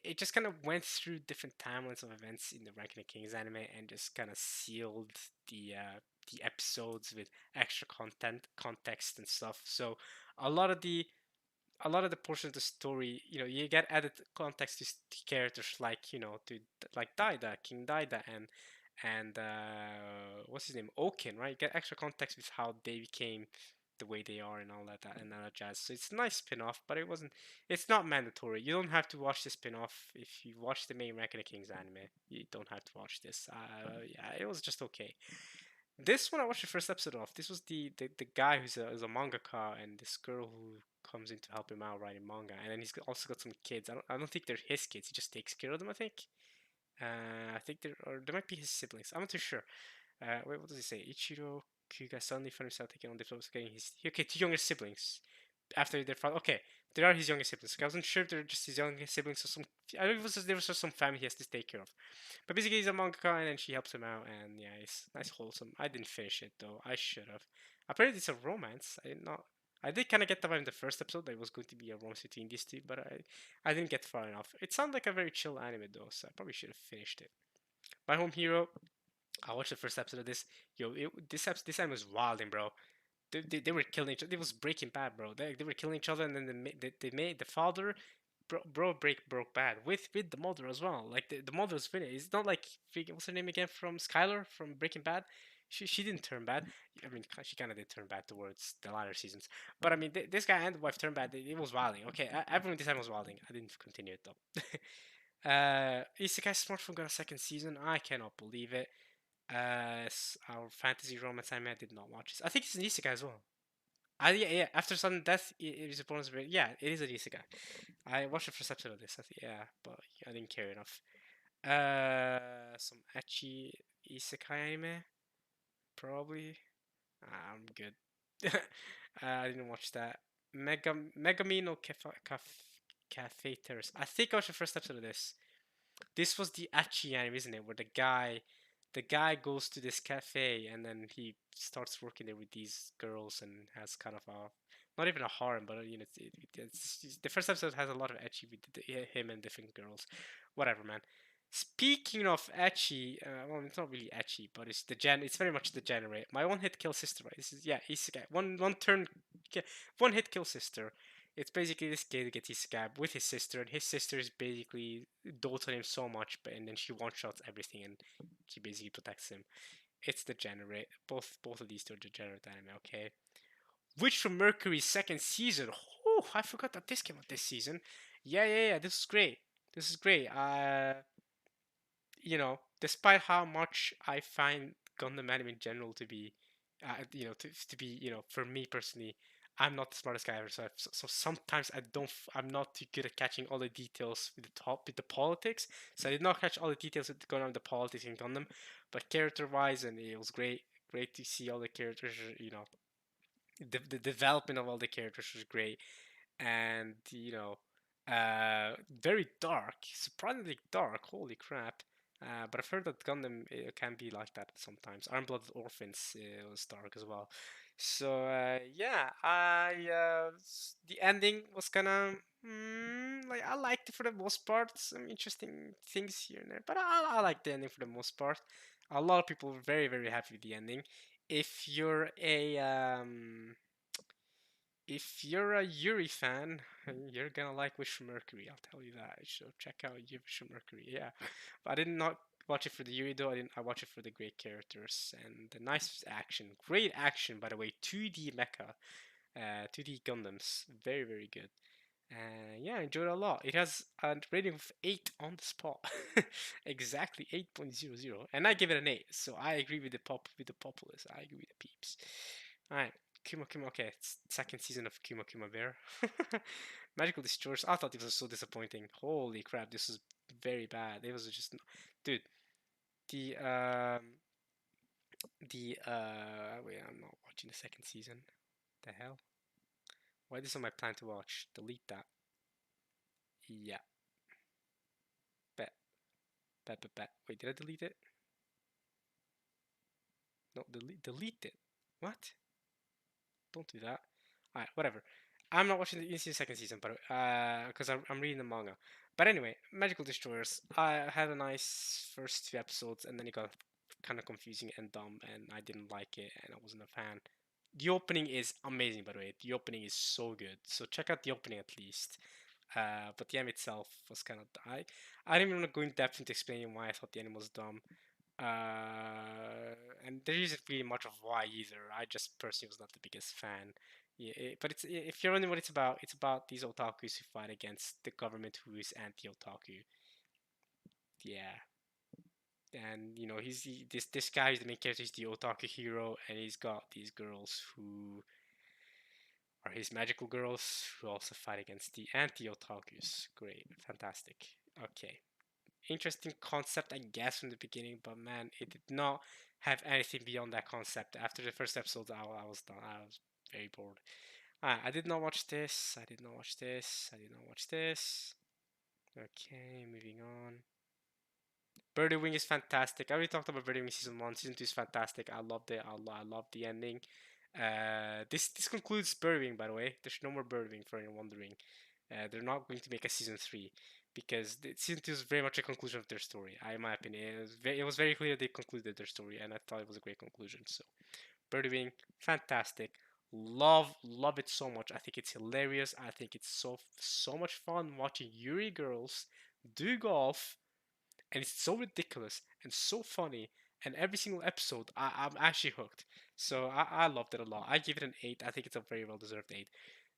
Speaker 1: it just kind of went through different timelines of events in the Ranking of Kings anime and just kind of sealed the episodes with extra context and stuff. So a lot of the a lot of the portion of the story, you get added context to characters like, to like Daida, King Daida, and what's his name, Oaken, right? You get extra context with how they became the way they are and all and all that jazz. So it's a nice spin-off, but it's not mandatory. You don't have to watch the spin-off if you watch the main Ranking of Kings anime. You don't have to watch this. Yeah, it was just okay. This one I watched the first episode of. This was the guy who's a mangaka and this girl who comes in to help him out writing manga, and then also got some kids. I don't think they're his kids. He just takes care of them. I think. I think there might be his siblings. I'm not too sure. Wait, what does he say? Ichiro Kuga suddenly found himself taking on the floor, getting his two younger siblings after their father. Okay, they are his younger siblings. I wasn't sure if they're just his younger siblings or some. I don't know if there was just some family he has to take care of. But basically, he's a mangaka, and then she helps him out, and yeah, it's nice, wholesome. I didn't finish it though. I should have. Apparently, it's a romance. I did not. I did kind of get the vibe in the first episode that it was going to be a romance between these two, but I didn't get far enough. It sounded like a very chill anime though, so I probably should have finished it. My Home Hero. I watched the first episode of this. Yo, this anime was wilding, bro. They were killing each other. It was Breaking Bad, bro. They were killing each other, and then they made the father broke bad with the mother as well. Like the mother was finished. It's not like what's her name again from Skylar from Breaking Bad. She didn't turn bad. I mean, she kind of did turn bad towards the latter seasons. But I mean, this guy and the wife turned bad. It was wilding. Okay, everyone this time was wilding. I didn't continue it though. Isekai Smartphone got a second season. I cannot believe it. Our fantasy romance anime, I did not watch this. I think it's an isekai as well. Yeah. After sudden death, it is a bonus. Yeah, it is an isekai. I watched the first episode of this. Yeah, but I didn't care enough. Some ecchi isekai anime, probably. I'm good. I didn't watch that. Megami no Cafe Terrace. I think I watched the first episode of this. This was the ecchi anime, isn't it? Where the guy goes to this cafe and then he starts working there with these girls and has kind of a not even a harem, but the first episode has a lot of ecchi with him and different girls. Whatever, man. Speaking of ecchi, well, it's not really ecchi, but it's very much degenerate. My one hit kill sister, right? This is yeah, isekai. One turn, one hit kill sister. It's basically this kid gets his scab with his sister, and his sister is basically dotes on him so much, but and then she one shots everything, and she basically protects him. It's degenerate. Both of these two are degenerate anime. Okay. Witch from Mercury's second season. Oh, I forgot that this came out this season. Yeah. This is great. This is great. Despite how much I find Gundam anime in general to be, to be, for me personally, I'm not the smartest guy ever. So sometimes I'm not too good at catching all the details with the politics. So I did not catch all the details with going on with the politics in Gundam, but character-wise, and it was great to see all the characters. The development of all the characters was great, and very dark, surprisingly dark. Holy crap! But I've heard that Gundam can be like that sometimes. Iron-Blooded Orphans was dark as well. So yeah, the ending was kind of like I liked it for the most part. Some interesting things here and there, but I liked the ending for the most part. A lot of people were very very happy with the ending. If you're a if you're a Yuri fan, you're gonna like Wish from Mercury. I'll tell you that. So check out Wish from Mercury. Yeah, but I did not watch it for the Yuri though. I watched it for the great characters and the nice action. Great action, by the way. 2D mecha, 2D Gundams. Very very good. Yeah, I enjoyed it a lot. It has a rating of 8 on the spot. Exactly 8.00. And I give it an 8. So I agree with the populace. I agree with the peeps. Alright. Kuma Kuma, okay, it's second season of Kuma Kuma Bear. Magical Destroyers. I thought this was so disappointing. Holy crap, this was very bad. It was just, dude. The wait, I'm not watching the second season. The hell? Why this on my plan to watch? Delete that. Yeah, bet, bet. Wait, did I delete it? No, delete it. What? Don't do that. Alright, whatever. I'm not watching the second season, but because I'm reading the manga. But anyway, Magical Destroyers. I had a nice first two episodes, and then it got kind of confusing and dumb, and I didn't like it, and I wasn't a fan. The opening is amazing, by the way. The opening is so good. So check out the opening at least. But the anime itself was kind of I didn't even want to go in depth into explaining why I thought the anime was dumb. And there isn't really much of why either. I just personally was not the biggest fan. Yeah, but if you're wondering what it's about these otakus who fight against the government who is anti-otaku. Yeah, and you know this guy is the main character. He's the otaku hero, and he's got these girls who are his magical girls who also fight against the anti-otakus. Great, fantastic. Okay, interesting concept, I guess, from the beginning, but man, it did not have anything beyond that concept. After the first episode, I was done. I was very bored. I did not watch this. I did not watch this. I did not watch this. Okay, moving on. Birdie Wing is fantastic. I already talked about Birdie Wing season one. Season two is fantastic. I loved it. I love the ending. This concludes Birdie Wing, by the way. There's no more Birdie Wing for anyone wondering. They're not going to make a season three because season two is very much a conclusion of their story. In my opinion, it was very clear they concluded their story, and I thought it was a great conclusion. So, Birdie Wing, fantastic. Love it so much. I think it's hilarious. I think it's so much fun watching Yuri girls do golf, and it's so ridiculous and so funny. And every single episode, I'm actually hooked. So I loved it a lot. I give it an 8. I think it's a very well deserved 8.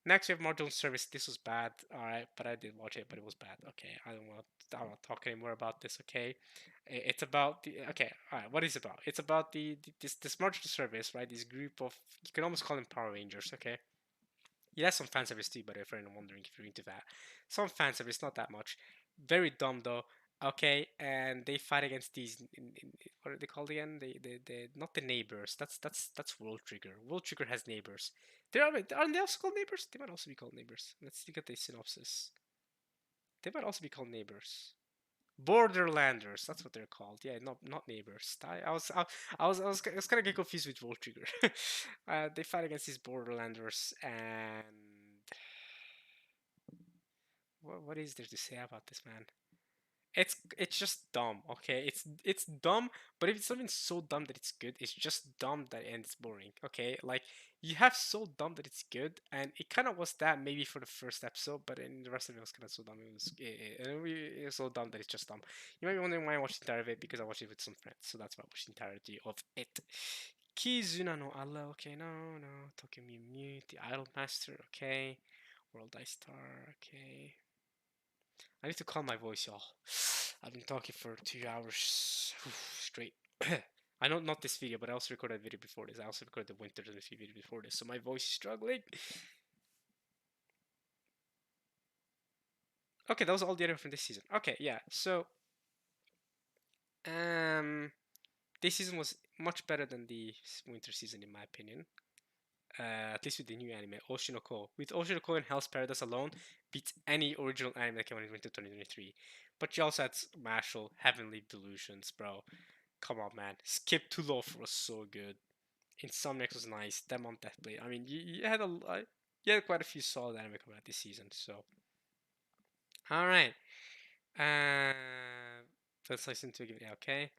Speaker 1: Next, we have Marginal Service. This was bad, alright, but I did watch it, but it was bad. Okay, I don't want to talk anymore about this. Okay, it's about the okay, alright. What is it about? It's about this Marginal Service, right? This group of, you can almost call them Power Rangers. Okay, yeah, some fan service too, but if anyone wondering if you're into that, some fan service, not that much. Very dumb though. Okay, and they fight against these. What are they called again? They not the neighbors. That's World Trigger. World Trigger has neighbors. Aren't they also called neighbors? They might also be called neighbors. Let's look at the synopsis. They might also be called neighbors. Borderlanders, that's what they're called. Yeah, not neighbors. I was kind of get confused with World Trigger. They fight against these Borderlanders, and what is there to say about this, man? It's just dumb, okay? It's dumb, but if it's something so dumb that it's good, it's just dumb that and it's boring, okay? Like you have so dumb that it's good, and it kind of was that maybe for the first episode, but in the rest of it was kind of so dumb. It was so dumb that it's just dumb. You might be wondering why I watched the entire of it because I watched it with some friends, so that's why I watched the entirety of it. Kizuna no Alla, okay, no. Tokyo Mew, the Idol Master, okay. World Ice Star, okay. I need to calm my voice, y'all. I've been talking for 2 hours straight. I know not this video, but I also recorded a video before this. I also recorded the winter video before this, so my voice is struggling. Okay, that was all the anime from this season. Okay, yeah. So, this season was much better than the winter season, in my opinion. At least with the new anime, Oshinoko. With Oshinoko and Hell's Paradise alone, beats any original anime that came out in winter 2023. But you also had Mashal, Heavenly Delusions, bro. Come on, man. Skip to Loaf was so good. Insomniac was nice. Demon Deathblade. I mean, you had quite a few solid anime coming out this season. So, all right. Let's listen to it. Okay.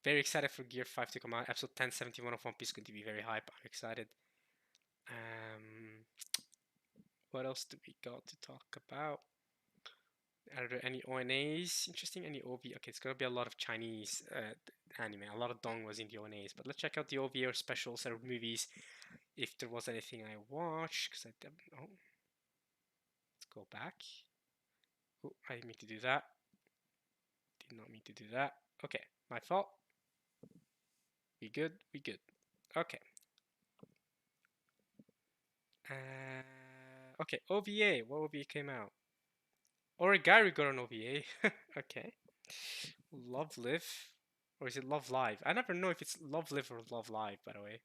Speaker 1: Very excited for Gear 5 to come out. Episode 1071 of One Piece is going to be very hype. I'm excited. Um, what else do we got to talk about? Are there any ONAs? Interesting. Any OV? Okay, it's gonna be a lot of Chinese anime. A lot of dong was in the ONAs, but let's check out the OVA or specials or movies if there was anything I watched. Because I don't know. Let's go back. Oh, I didn't mean to do that. Did not mean to do that. Okay, my fault. We good? We good. Okay. Okay, OVA. What OVA came out? Origari got an OVA. Okay. Love Live. Or is it Love Live? I never know if it's Love Live or Love Live, by the way.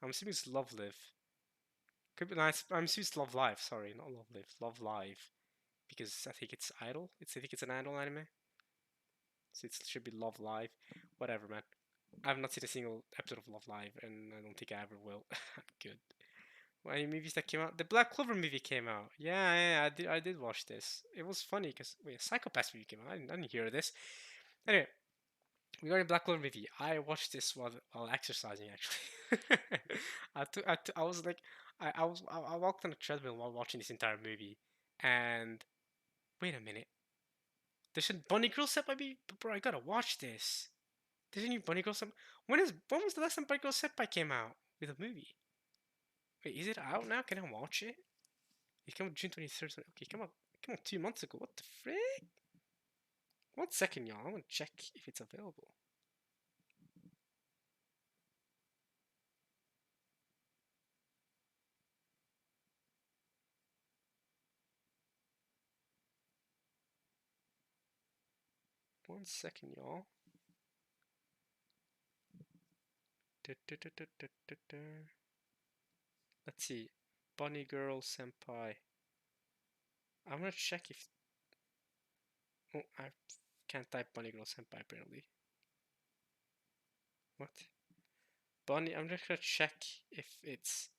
Speaker 1: I'm assuming it's Love Live. Could be nice. I'm assuming it's Love Live. Sorry, not Love Live. Love Live. Because I think it's Idol. I think it's an Idol anime. So it should be Love Live. Whatever, man. I've not seen a single episode of Love Live, and I don't think I ever will. I'm good. Any movies that came out? The Black Clover movie came out. Yeah, yeah, I did watch this. It was funny because wait, a Psychopath movie came out. I didn't hear this. Anyway, regarding Black Clover movie, I watched this while exercising. Actually, I was like, I walked on a treadmill while watching this entire movie, and wait a minute, there's a Bunny Girl set by me, bro. I gotta watch this. There's a new Bunny Girl set. When was the last time Bunny Girl Senpai came out with a movie? Wait, is it out now? Can I watch it? It came out June 23rd. Okay, come on 2 months ago. What the frick? 1 second, y'all. I want to check if it's available. One second, y'all. Let's see. Bunny Girl Senpai. I'm gonna check if. Oh, I can't type Bunny Girl Senpai apparently. What? Bunny. I'm just gonna check if it's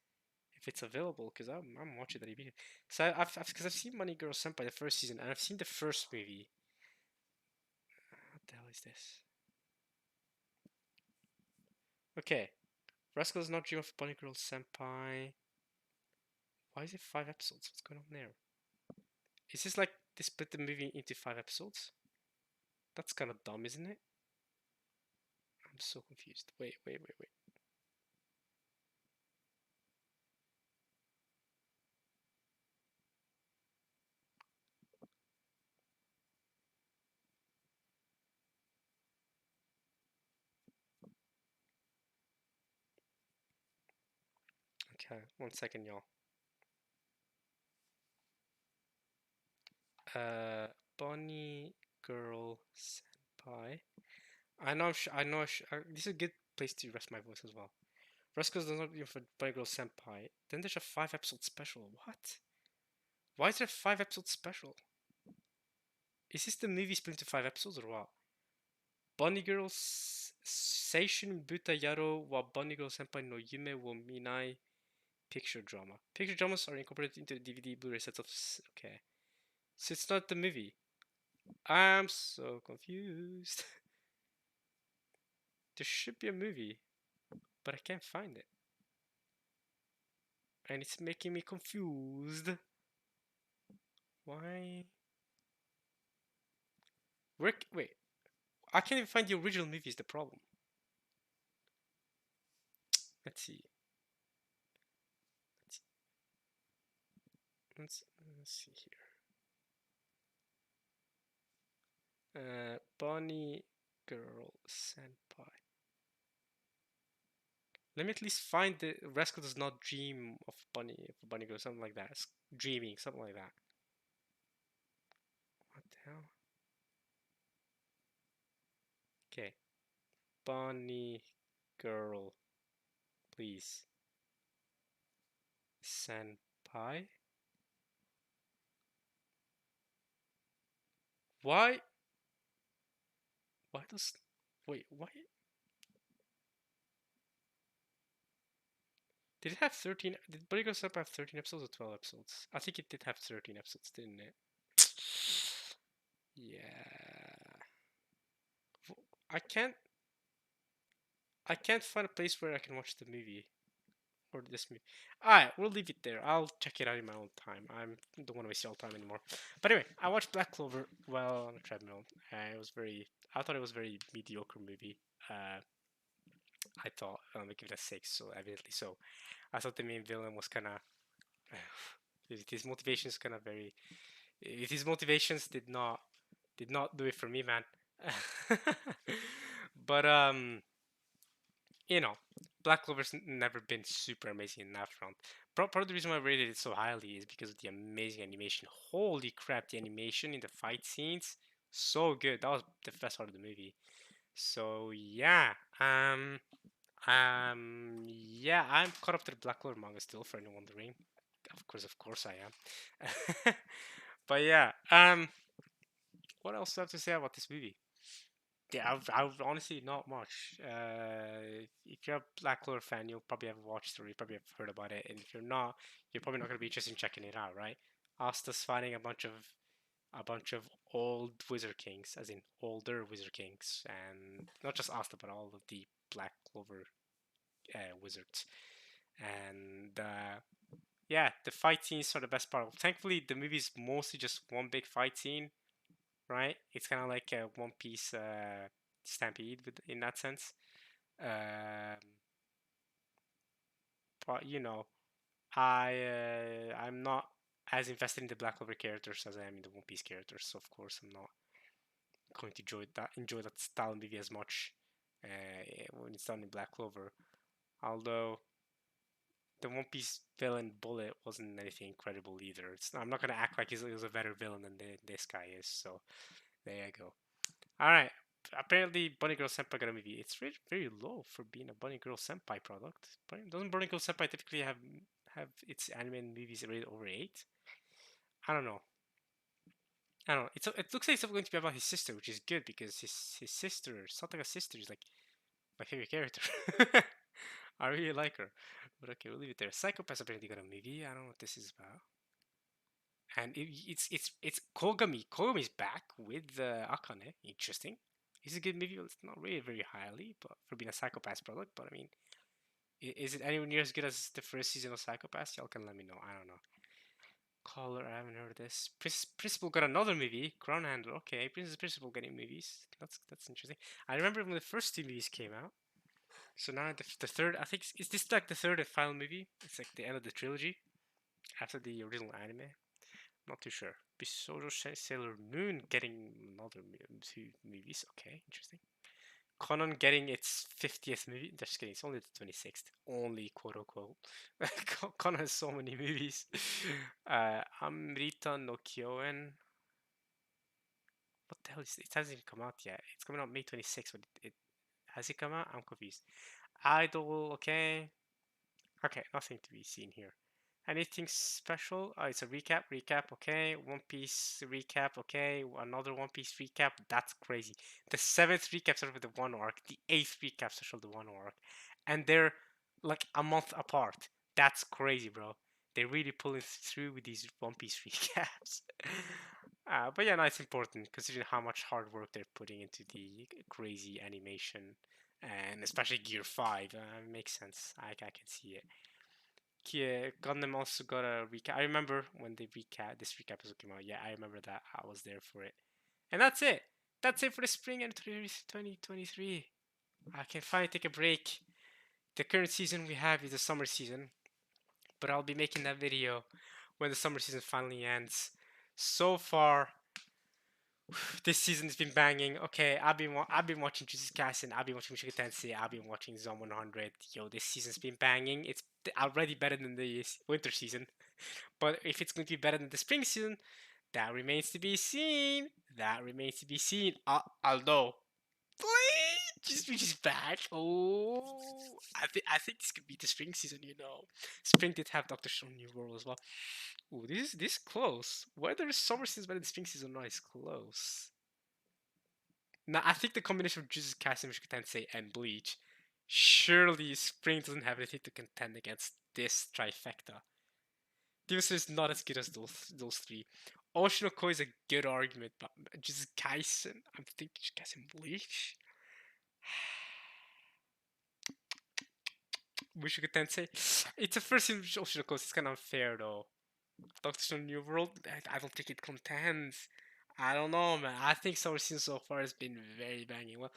Speaker 1: available because I'm watching that immediately. So I've seen Bunny Girl Senpai the first season and I've seen the first movie. What the hell is this? Okay, Rascal does not dream of Bunny Girl Senpai. Why is it 5 episodes? What's going on there? Is this like they split the movie into 5 episodes? That's kind of dumb, isn't it? I'm so confused. Wait. Okay, 1 second, y'all. Uh, Bunny Girl Senpai. I know. This is a good place to rest my voice as well. Rescues does not even for Bunny Girl Senpai. Then there's a 5 episode special. What? Why is there a 5 episode special? Is this the movie split into 5 episodes or what? Bunny Girl Seishun Buta Yaro wa Bunny Girl Senpai no Yume wo Minai picture drama. Picture dramas are incorporated into the DVD Blu-ray sets of. Okay. So it's not the movie. I'm so confused. There should be a movie, but I can't find it. And it's making me confused. Why? Wait. I can't even find the original movie is the problem. Let's see. Let's see here. Bunny Girl Senpai. Let me at least find the Rascal does not dream of Bunny Girl, something like that. It's dreaming, something like that. What the hell? Okay. Bunny Girl, please. Senpai? Why? Why does. Wait, why? Did it have 13? Did Bunny Girl Senpai have 13 episodes or 12 episodes? I think it did have 13 episodes, didn't it? Yeah. I can't. I can't find a place where I can watch the movie or this movie. Alright, we'll leave it there. I'll check it out in my own time. I don't want to waste your time anymore. But anyway, I watched Black Clover while on a treadmill. It was very. I thought it was a very mediocre movie. I thought I'm gonna give it a 6, so evidently so. I thought the main villain was kind of. His motivations kind of very. His motivations did not do it for me, man. But you know, Black Clover's never been super amazing in that front. Part of the reason why I rated it so highly is because of the amazing animation. Holy crap, the animation in the fight scenes, so good. That was the best part of the movie. So yeah, yeah, I'm caught up to the Black Clover manga still, for anyone wondering. Of course, I am. But yeah, what else do I have to say about this movie? Yeah, I've honestly not much. If you're a Black Clover fan, you'll probably have watched or you probably have heard about it, and if you're not, you're probably not gonna be interested in checking it out, right? Asta's fighting a bunch of old Wizard Kings, as in older Wizard Kings, and not just Asta, but all of the Black Clover wizards. And yeah, the fight scenes are the best part. Thankfully, the movie's mostly just one big fight scene, right? It's kind of like a One Piece Stampede in that sense. Um, but I'm not as invested in the Black Clover characters as I am in the One Piece characters. So of course, I'm not going to enjoy that style movie as much when it's done in Black Clover. Although the One Piece villain Bullet wasn't anything incredible either. I'm not gonna act like he's a better villain than this guy is. So there you go. All right. Apparently, Bunny Girl Senpai got a movie. It's very, very low for being a Bunny Girl Senpai product. Doesn't Bunny Girl Senpai typically have its anime and movies rated over 8? I don't know. I don't know. It looks like it's going to be about his sister, which is good because his sister, Sataga's sister, is like my favorite character. I really like her. But okay, we'll leave it there. Psychopaths apparently got a movie. I don't know what this is about. And it's Kogami. Kogami's back with Akane. Interesting. It's a good movie. It's not really very highly, but for being a Psychopaths product. But I mean, is it anywhere near as good as the first season of Psychopaths? Y'all can let me know. I don't know. Caller, I haven't heard of this. Principal got another movie. Crown Handler. Okay, Princess Principal getting movies. That's interesting. I remember when the first two movies came out. So now the third. I think is this like the third and final movie? It's like the end of the trilogy after the original anime. Not too sure. Bisoro Sailor Moon getting another two movies. Okay, interesting. Conan getting its 50th movie. Just kidding. It's only the 26th. Only quote unquote. Conan has so many movies. Amrita no Kyoen. What the hell is it? It hasn't even come out yet. It's coming out May 26th. But it has it come out? I'm confused. Idol. Okay. Okay. Nothing to be seen here. Anything special? Oh, it's a recap. Recap, okay. One Piece recap, okay. Another One Piece recap. That's crazy. The seventh recap started with the one arc. The eighth recap started with the one arc, and they're like a month apart. That's crazy, bro. They're really pulling through with these One Piece recaps. But yeah, no, it's important considering how much hard work they're putting into the crazy animation, and especially Gear 5. Makes sense. I can see it. Yeah, Gundam also got a recap. I remember when they this recap was came out. Yeah, I remember that. I was there for it. And that's it. That's it for the spring and 2023. I can finally take a break. The current season we have is the summer season, but I'll be making that video when the summer season finally ends. So far, this season has been banging. Okay, I've been watching Jujutsu Kaisen. I've been watching Mushoku Tensei. I've been watching Zone 100. Yo, this season's been banging. It's already better than the winter season. But if it's going to be better than the spring season, that remains to be seen. That remains to be seen. Although, which is back. Oh, I think this could be the spring season. Spring did have Doctor Stone New World as well. Ooh, this close. Whether summer season better than spring season or not is close. Now I think the combination of Jujutsu Kaisen, Mushoku Tensei, and Bleach, surely spring doesn't have anything to contend against this trifecta. Demon Slayer is not as good as those three. Ocean Koi is a good argument, but just Kaisen, I'm thinking just Kaisen Bleach. Mushoku Tensei. It's a first in Ocean Koi, it's kind of unfair though. Doctor Stone New World, I don't think it contends. I don't know, man. I think Summer Season so far has been very banging. Well,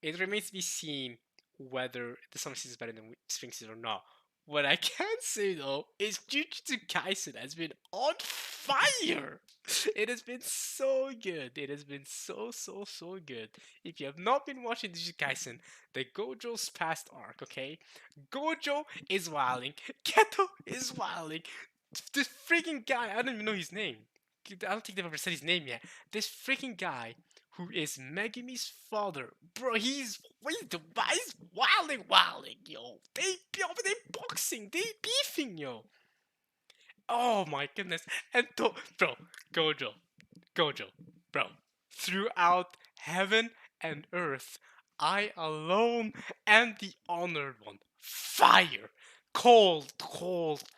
Speaker 1: it remains to be seen whether the summer season is better than spring season or not. What I can say though is Jujutsu Kaisen has been on fire. It has been so good. It has been so good. If you have not been watching Jujutsu Kaisen, the Gojo's past arc, okay? Gojo is wilding. Geto is wilding. This freaking guy, I don't even know his name. I don't think they've ever said his name yet. This freaking guy who is Megami's father. Bro, he's wilding, yo. They boxing, they beefing, yo. Oh my goodness. And bro, Gojo, bro, throughout heaven and earth, I alone am the honored one. Fire! Cold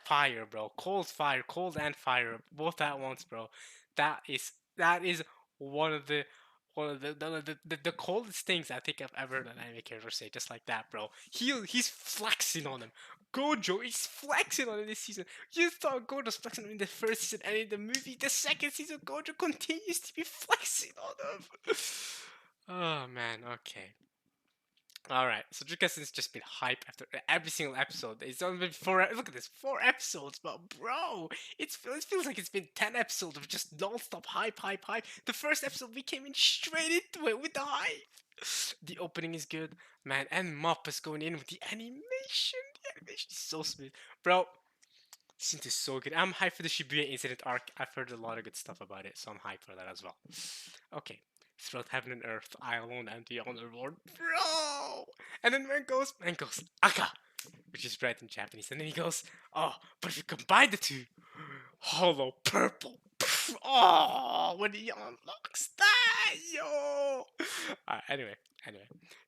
Speaker 1: fire, bro. Cold fire, cold and fire, both at once, bro. That is one of the coldest things I think I've ever heard an anime character say, just like that, bro. He's flexing on him. Gojo is flexing on him this season. You thought Gojo was flexing on him in the first season, and in the movie, the second season, Gojo continues to be flexing on him. Oh man, okay. Alright, so Jujutsu's just been hype after every single episode. It's only been look at this, 4 episodes, but bro, it feels like it's been 10 episodes of just non-stop hype, hype, hype. The first episode, we came in straight into it with the hype. The opening is good, man, and Mop is going in with the animation. The animation is so smooth. Bro, this is so good. I'm hyped for the Shibuya incident arc. I've heard a lot of good stuff about it, so I'm hyped for that as well. Okay. Throughout heaven and earth, I alone am the honor lord. Bro! And then man goes, Aka! Which is red in Japanese. And then he goes, oh, but if you combine the two, hollow purple. Oh, when he unlocks that, yo! Anyway.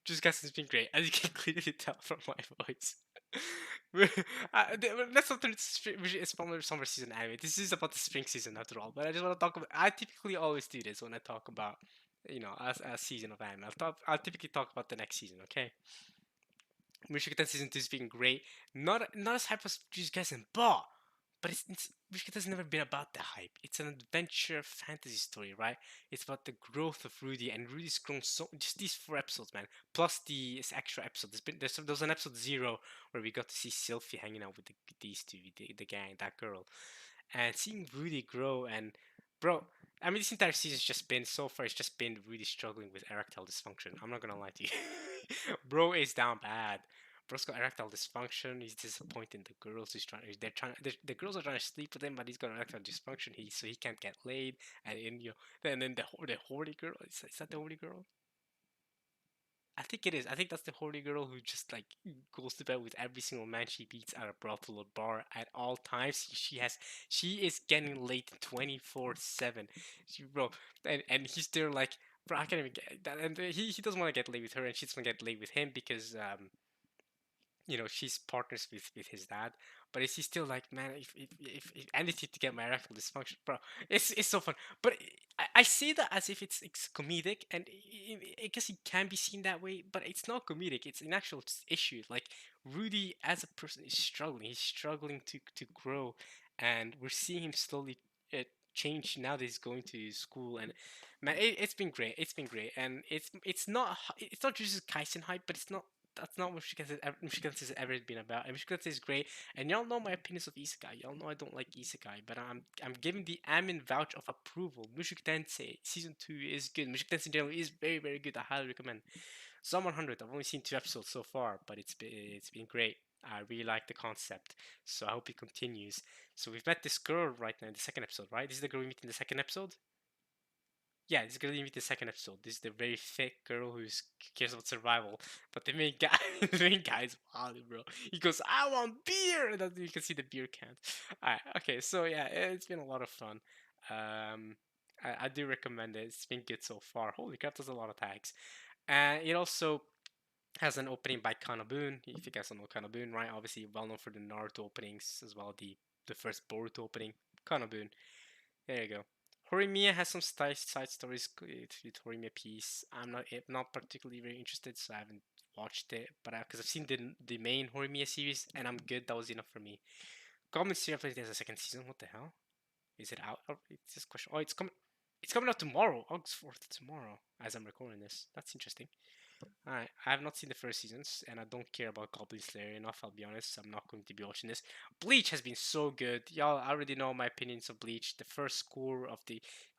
Speaker 1: Just guys, it's been great, as you can clearly tell from my voice. Let's not turn it's from the summer season anime. This is about the spring season after all. But I just want to talk about. I typically always do this when I talk about, a season of anime. I'll typically talk about the next season. Okay. Mushoku season 2 has been great. Not as hype as Jujutsu Kaisen, but it's Mushoku has never been about the hype. It's an adventure fantasy story, right? It's about the growth of Rudy, and Rudy's grown so just these 4 episodes, man. Plus this extra episode. There was an episode 0 where we got to see Sylphie hanging out with these two, the gang, that girl, and seeing Rudy grow. And bro, I mean, this entire season's just been so far. It's just been Rudy struggling with erectile dysfunction. I'm not gonna lie to you, bro is down bad. Bro's got erectile dysfunction. He's disappointing the girls. The girls are trying to sleep with him, but he's got erectile dysfunction. So he can't get laid. And then the horny girl. Is that the horny girl? I think it is. I think that's the horny girl who just like goes to bed with every single man she beats at a brothel or bar at all times. She is getting laid 24/7. Bro, and he's there like, bro, I can't even get that. And he doesn't want to get laid with her, and she doesn't want to get laid with him because she's partners with his dad. But is he still like, man, if anything to get my erectile dysfunction, bro? It's so fun. But I say that as if it's comedic, and I guess it can be seen that way. But it's not comedic. It's an actual issue. Like Rudy as a person is struggling. He's struggling to grow, and we're seeing him slowly change now that he's going to school. And man, it's been great. It's been great, and it's not just Kaisen hype, but it's not that's not what Mushigatsu has ever been about. And Mushigatsu is great. And y'all know my opinions of Isekai. Y'all know I don't like Isekai, but I'm giving the Amin vouch of approval. Mushoku Tensei season 2 is good. Mushoku Tensei in general is very very good. I highly recommend. Zom 100. I've only seen 2 episodes so far, but it's been great. I really like the concept, so I hope it continues. So we've met this girl right now in the second episode, right? This is the girl we meet in the second episode. Yeah, this is gonna be the second episode. This is the very thick girl who cares about survival. But the main guy, the main guy is wild, bro. He goes, "I want beer," and then you can see the beer can. Alright, okay, so yeah, it's been a lot of fun. I do recommend it. It's been good so far. Holy crap, there's a lot of tags. And it also has an opening by Kanabun. If you guys don't know Kanabun, right? Obviously, well known for the Naruto openings as well. The first Boruto opening, Kanabun. There you go. Horimiya has some side stories with Horimiya piece. I'm not particularly very interested, so I haven't watched it. But because I've seen the main Horimiya series and I'm good, that was enough for me. Goblin Slayer plays there's a second season. What the hell? Is it out? Oh, it's this question. Oh, it's coming. It's coming out tomorrow, August 4th, tomorrow, as I'm recording this. That's interesting. Alright, I have not seen the first seasons, and I don't care about Goblin Slayer enough, I'll be honest. I'm not going to be watching this. Bleach has been so good. Y'all already know my opinions of Bleach. The first score of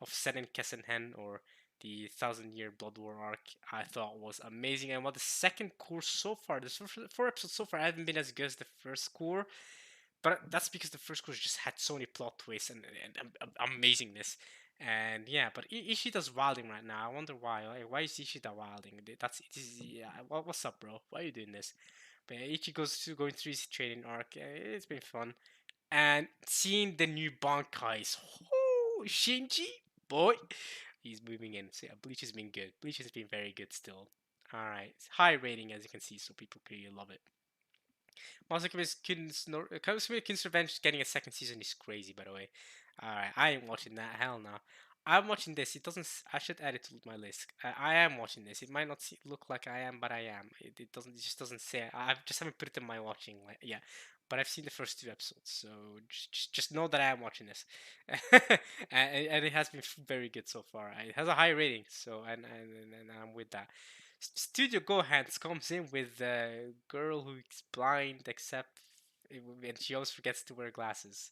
Speaker 1: Seren Kessenhen, or the 1,000 Year Blood War arc, I thought was amazing. And what the second core so far, the 4 episodes so far, I haven't been as good as the first core. But that's because the first course just had so many plot twists and amazingness. And yeah, but Ishida's wilding right now. I wonder why. Like, why is Ishida wilding? Yeah. What's up, bro? Why are you doing this? But yeah, Ichi going through his training arc. It's been fun. And seeing the new Bankais. Oh, Shinji, boy. he's moving in. So yeah, Bleach has been good. Bleach has been very good still. All right, high rating as you can see, so people clearly love it. Konosuba King's Revenge getting a second season is crazy, by the way. Alright, I ain't watching that. Hell no. I'm watching this. It doesn't. I should add it to my list. I am watching this. It might not look like I am, but I am. It doesn't. It just doesn't say. I just haven't put it in my watching. Yeah, but I've seen the first two episodes, so just know that I am watching this, and it has been very good so far. It has a high rating, so and I'm with that. Studio Gohans comes in with a girl who's blind except and she always forgets to wear glasses.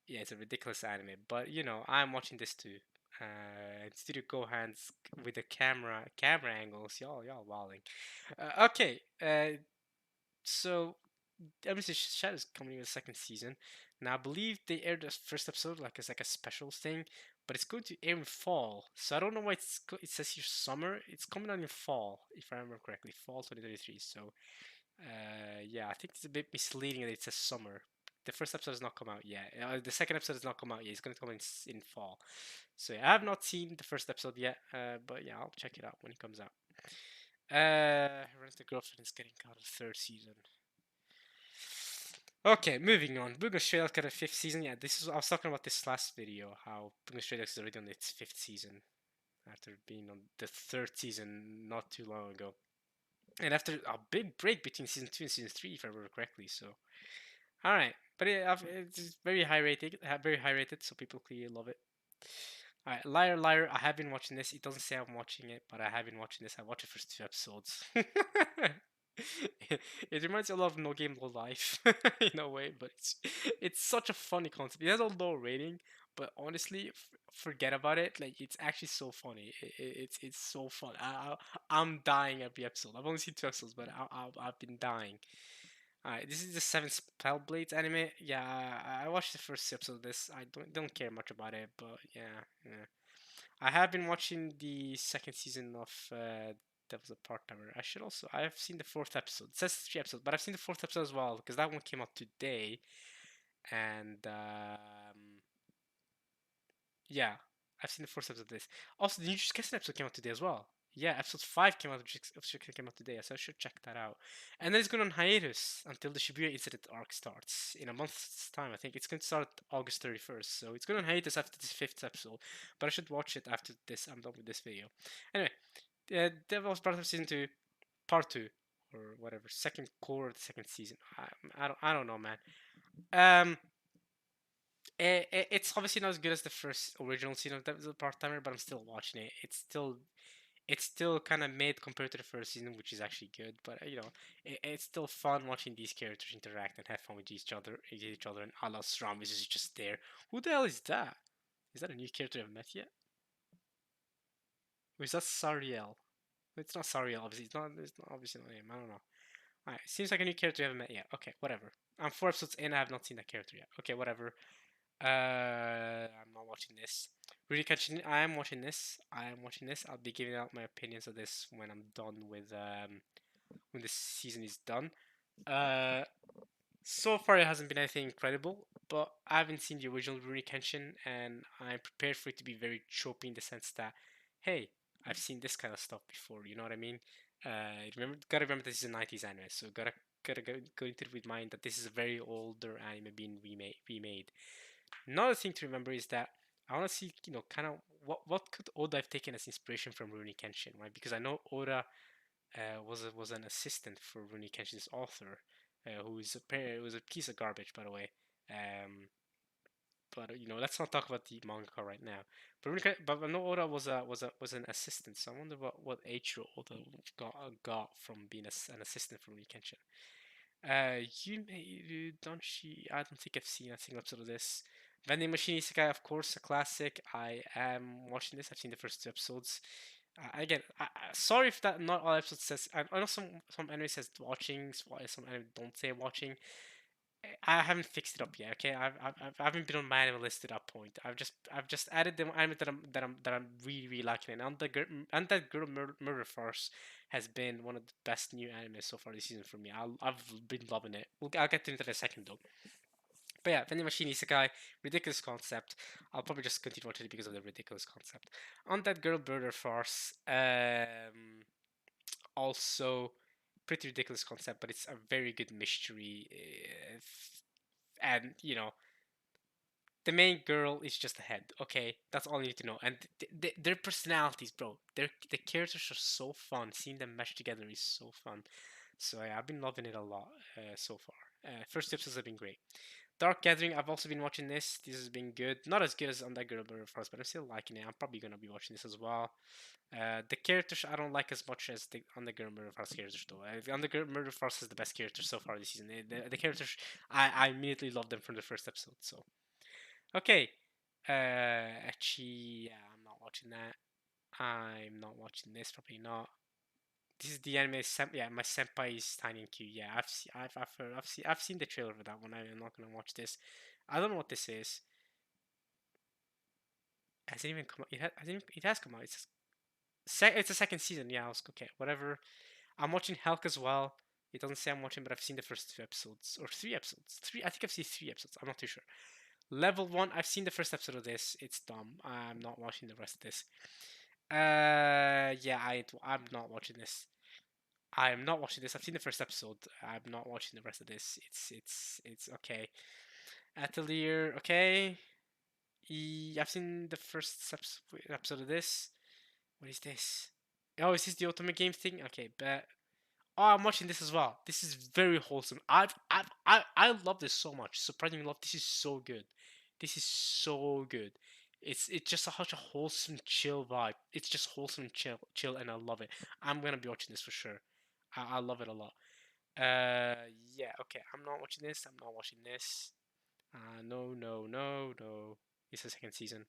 Speaker 1: Yeah, it's a ridiculous anime, but you know I'm watching this too. Studio Gohans with the camera angles, y'all walling. Okay, so Emerson Shadows coming with a second season. Now I believe they aired the first episode like as like a special thing, but it's going to air in fall. So I don't know why it says here summer. It's coming out in fall, if I remember correctly, fall 2023. So yeah, I think it's a bit misleading that it says summer. The first episode has not come out yet. The second episode has not come out yet. It's going to come in fall. So yeah, I have not seen the first episode yet, but yeah, I'll check it out when it comes out. Rent a Girlfriend is getting out of third season. Okay, moving on. Bungo Stray Dogs got a fifth season. Yeah, this is I was talking about this last video. How Bungo Stray Dogs is already on its fifth season after being on the third season not too long ago, and after a big break between season 2 and season 3, if I remember correctly. So, all right, but it's very high rated, so people clearly love it. All right, Liar Liar. I have been watching this. It doesn't say I'm watching it, but I have been watching this. I watched the first two episodes. It reminds me a lot of No Game No Life in a way, but it's such a funny concept. It has a low rating, but honestly, forget about it. Like it's actually so funny. It's so fun. I'm dying every episode. I've only seen two episodes, but I've been dying. Alright, this is the Seven Spell Blades anime. Yeah, I watched the first episode of this. I don't care much about it, but yeah. I have been watching the second season of Devil's a Part Timer. I have seen the fourth episode. It says three episodes, but I've seen the fourth episode as well because that one came out today, and yeah, I've seen the first episode of this. Also, the New Jujutsu Kaisen episode came out today as well. Yeah, episode 5 came out today, so I should check that out. And then it's going on hiatus until the Shibuya incident arc starts in a month's time. I think it's going to start August 31st, so it's going on hiatus after this fifth episode. But I should watch it after this. I'm done with this video. Anyway, Devil's Part Season 2, Part 2, or whatever, second core of the second season. I don't know, man. It's obviously not as good as the first original season of the Part Timer, but I'm still watching it. It's still kind of made compared to the first season, which is actually good. But you know, it's still fun watching these characters interact and have fun with each other, and Alas Ramis is just there. Who the hell is that? Is that a new character I've met yet? Or is that Sariel? It's not Sariel, obviously. It's not obviously not him. I don't know. Alright, seems like a new character I haven't met yet. Okay, whatever. I'm 4 episodes in. I have not seen that character yet. Okay, whatever. I'm not watching this. Really catching. I am watching this. I am watching this. I'll be giving out my opinions of this when I'm done with when this season is done. Uh, so far it hasn't been anything incredible, but I haven't seen the original Rurouni Kenshin, and I'm prepared for it to be very tropey in the sense that, hey, I've seen this kind of stuff before. You know what I mean? Gotta remember this is a '90s anime, so gotta go into it with mind that this is a very older anime being remade. Another thing to remember is that I want to see, you know, kind of what could Oda have taken as inspiration from Rurouni Kenshin, right? Because I know Oda was an assistant for Rurouni Kenshin's author, who is was a piece of garbage, by the way. Um, but you know, let's not talk about the manga right now. But I know Oda was an assistant, so I wonder what Eiichiro Oda got from being an assistant for Rurouni Kenshin. Don't she? I don't think I've seen a single episode of this. Vending Machine Isekai, of course, a classic. I am watching this. I've seen the first two episodes. Again, sorry if that not all episodes says. I know some anime says watching, some anime don't say watching. I haven't fixed it up yet. Okay, I haven't been on my anime list to that point. I've just added the anime that I'm really liking. And Undead Girl Murder Farce has been one of the best new animes so far this season for me. I've been loving it. I'll get into it in a second though. But yeah, Vending Machine Isekai, ridiculous concept. I'll probably just continue watching it because of the ridiculous concept. Undead Girl Murder Farce, also pretty ridiculous concept, but it's a very good mystery. And the main girl is just a head. Okay, that's all you need to know. And their personalities, bro. The characters are so fun. Seeing them mesh together is so fun. So yeah, I've been loving it a lot so far. First episodes have been great. Dark Gathering, I've also been watching this. This has been good. Not as good as Undead Girl Murder Farce, but I'm still liking it. I'm probably gonna be watching this as well. The characters I don't like as much as the Undead Girl Murder Farce characters though. The Undead Girl Murder Farce is the best character so far this season. The characters, I immediately love them from the first episode. So okay, actually, yeah, I'm not watching that. I'm not watching this. Probably not. This is the anime. Yeah, my senpai is Tiny and Q. Yeah, I've seen the trailer for that one. I'm not gonna watch this. I don't know what this is. Has it even come out? It has come out. It's the second season. Yeah, okay. Whatever. I'm watching Hulk as well. It doesn't say I'm watching, but I've seen the first 2 episodes or 3 episodes. Three. I think I've seen 3 episodes. I'm not too sure. Level 1. I've seen the first episode of this. It's dumb. I'm not watching the rest of this. Yeah. I'm not watching this. I am not watching this. I've seen the first episode. I'm not watching the rest of this. It's okay. Atelier, okay. I've seen the first episode of this. What is this? Oh, is this the Ultimate Game thing? Okay, but oh, I'm watching this as well. This is very wholesome. I love this so much. Surprisingly love. This is so good. This is so good. It's just such a wholesome, chill vibe. It's just wholesome, chill, and I love it. I'm gonna be watching this for sure. I love it a lot. Yeah. Okay, I'm not watching this. I'm not watching this. No, no, no, no. It's the second season.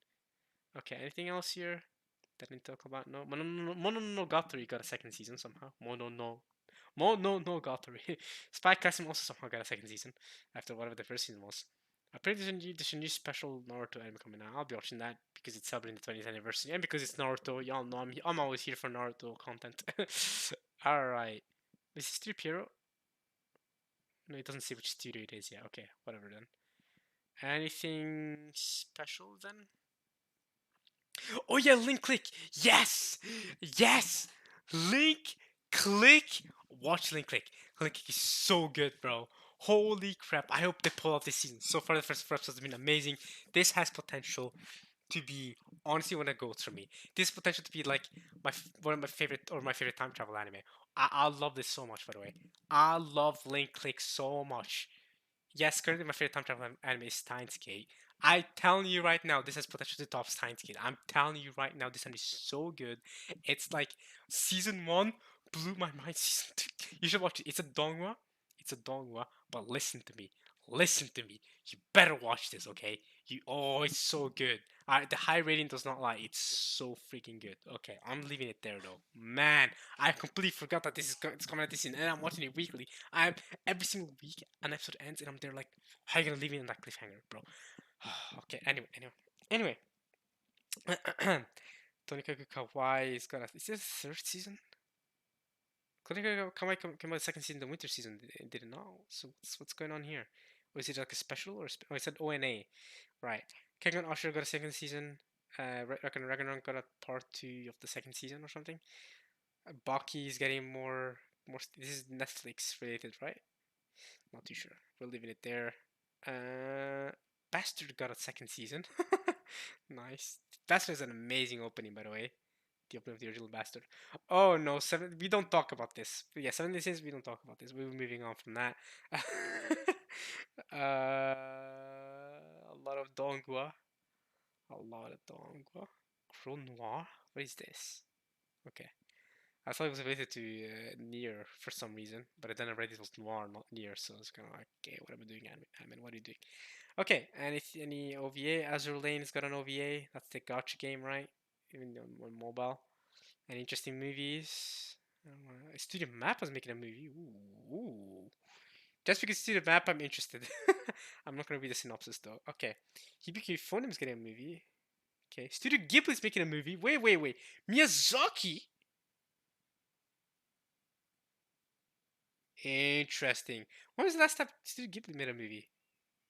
Speaker 1: Okay, anything else here that I didn't talk about? No, Mononogatari got a second season somehow. Mononogatari. Spy Classroom also somehow got a second season after whatever the first season was. Apparently there's a new special Naruto anime coming out. I'll be watching that because it's celebrating the 20th anniversary and because it's Naruto. Y'all know I'm always here for Naruto content. All right. Is this Studio Pierrot? No, it doesn't say which studio it is yet. Okay, whatever then. Anything special then? Oh yeah, link click. Yes, yes. Link click. Watch link click. Link click is so good, bro. Holy crap! I hope they pull off this season. So far, the first 4 episodes have been amazing. This has potential to be honestly one of the goats for me. This has potential to be like one of my favorite time travel anime. I love this so much. By the way, I love link click so much. Yes, currently my favorite time travel anime is Steins Gate. I'm telling you right now, this has potential to top Steins Gate. I'm telling you right now, this anime is so good. It's like season 1 blew my mind. Season 2, you should watch it. It's a donghua. It's a donghua, but listen to me. Listen to me. You better watch this, okay? It's so good. The high rating does not lie. It's so freaking good. Okay, I'm leaving it there though. Man, I completely forgot that it's coming out this season, and I'm watching it weekly. I'm every single week an episode ends, and I'm there like, how are you gonna leave me in that cliffhanger, bro? Okay. Anyway. Tonikaku Kawaii is gonna. Is this the third season? Tonikaku Kawaii came out the second season, the winter season. Did it not? So what's going on here? Or is it like a special or? Oh, it said ONA, right? Kengan Usher got a second season. Ragnarok got a part 2 of the second season or something. Baki is getting more. This is Netflix related, right? Not too sure. We're leaving it there. Bastard got a second season. Nice. Bastard is an amazing opening, by the way. The opening of the original Bastard. Oh no, seven. We don't talk about this. But yeah, 76. We don't talk about this. We're moving on from that. A lot of Donghua. A lot of Donghua. Cro Noir. What is this? Okay. I thought it was related to Nier for some reason, but then I read it was Noir, not Nier, so it's kind of like, okay, what am I doing, Admin? What are you doing? Okay, and if any OVA, Azure Lane's got an OVA. That's the gotcha game, right? Even on mobile. Any interesting movies? Studio Map was making a movie. Ooh. Just because Studio Map, I'm interested. I'm not gonna read the synopsis though. Okay. Hibiki Phoneme's getting a movie. Okay. Studio Ghibli's making a movie. Wait. Miyazaki? Interesting. When was the last time Studio Ghibli made a movie?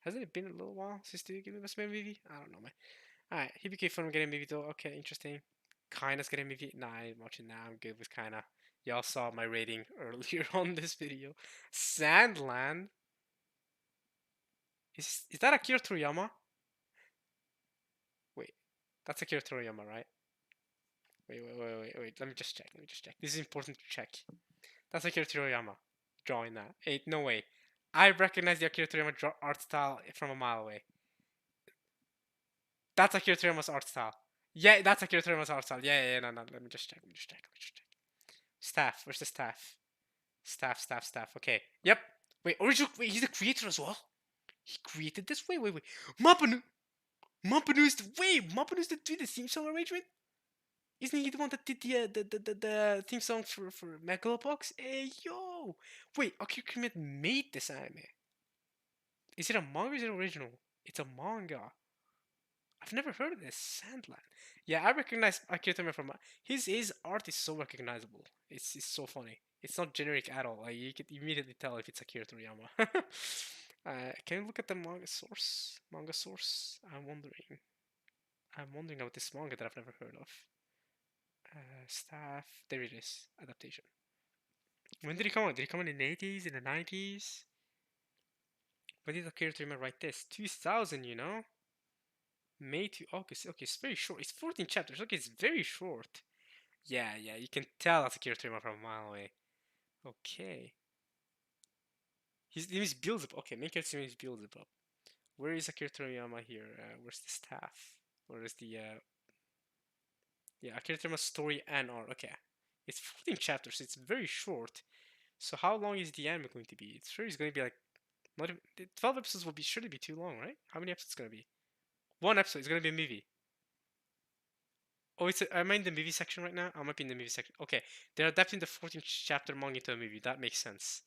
Speaker 1: Hasn't it been a little while since they gave us a movie? I don't know, man. Alright, Hibiki Fun getting a movie though. Okay, interesting. Kaina's getting a movie. Nah, I'm watching now. I'm good with Kaina. Y'all saw my rating earlier on this video. Sandland. Is that Akira Toriyama? Wait, that's Akira Toriyama, right? Wait. Let me just check. This is important to check. That's Akira Toriyama drawing that. Ain't no way. I recognize the Akira Toriyama art style from a mile away. That's Akira Toriyama's art style. Yeah, that's Akira Toriyama's art style. Yeah. No. Let me just check. Staff. Where's the staff? Staff. Okay. Yep. Wait, original. Wait, he's the creator as well. He created this. Wait. Mapanu. Mapanu's the dude the theme song arrangement. Isn't he the one that did the theme song for Megalobox? Hey yo. Wait, Akira Toriyama made this anime. Is it a manga or is it original? It's a manga. I've never heard of this. Sandland. Yeah, I recognize Akira Toriyama from his art is so recognizable. It's so funny. It's not generic at all. Like you can immediately tell if it's Akira Toriyama. Can you look at the manga source? I'm wondering about this manga that I've never heard of. Staff. There it is. Adaptation. When did he come out? Did he come out in the 80s? In the 90s? When did Akira Toriyama write this? 2000, you know? May to August. Okay, it's very short. It's 14 chapters. Okay, it's very short. Yeah, you can tell that's Akira Toriyama from a mile away. Okay. His name is Beelzebub. Okay, main character's name is Beelzebub. Where is Akira Toriyama here? Where's the staff? Where is the yeah, Akira Toriyama's story and art. Okay. It's 14 chapters. It's very short. So how long is the anime going to be? It's sure it's going to be like not even, 12 episodes will be surely be too long, right? How many episodes going to be? One episode. It's going to be a movie. Oh, am I in the movie section right now? I might be in the movie section. Okay, they're adapting the 14th chapter manga into a movie. That makes sense.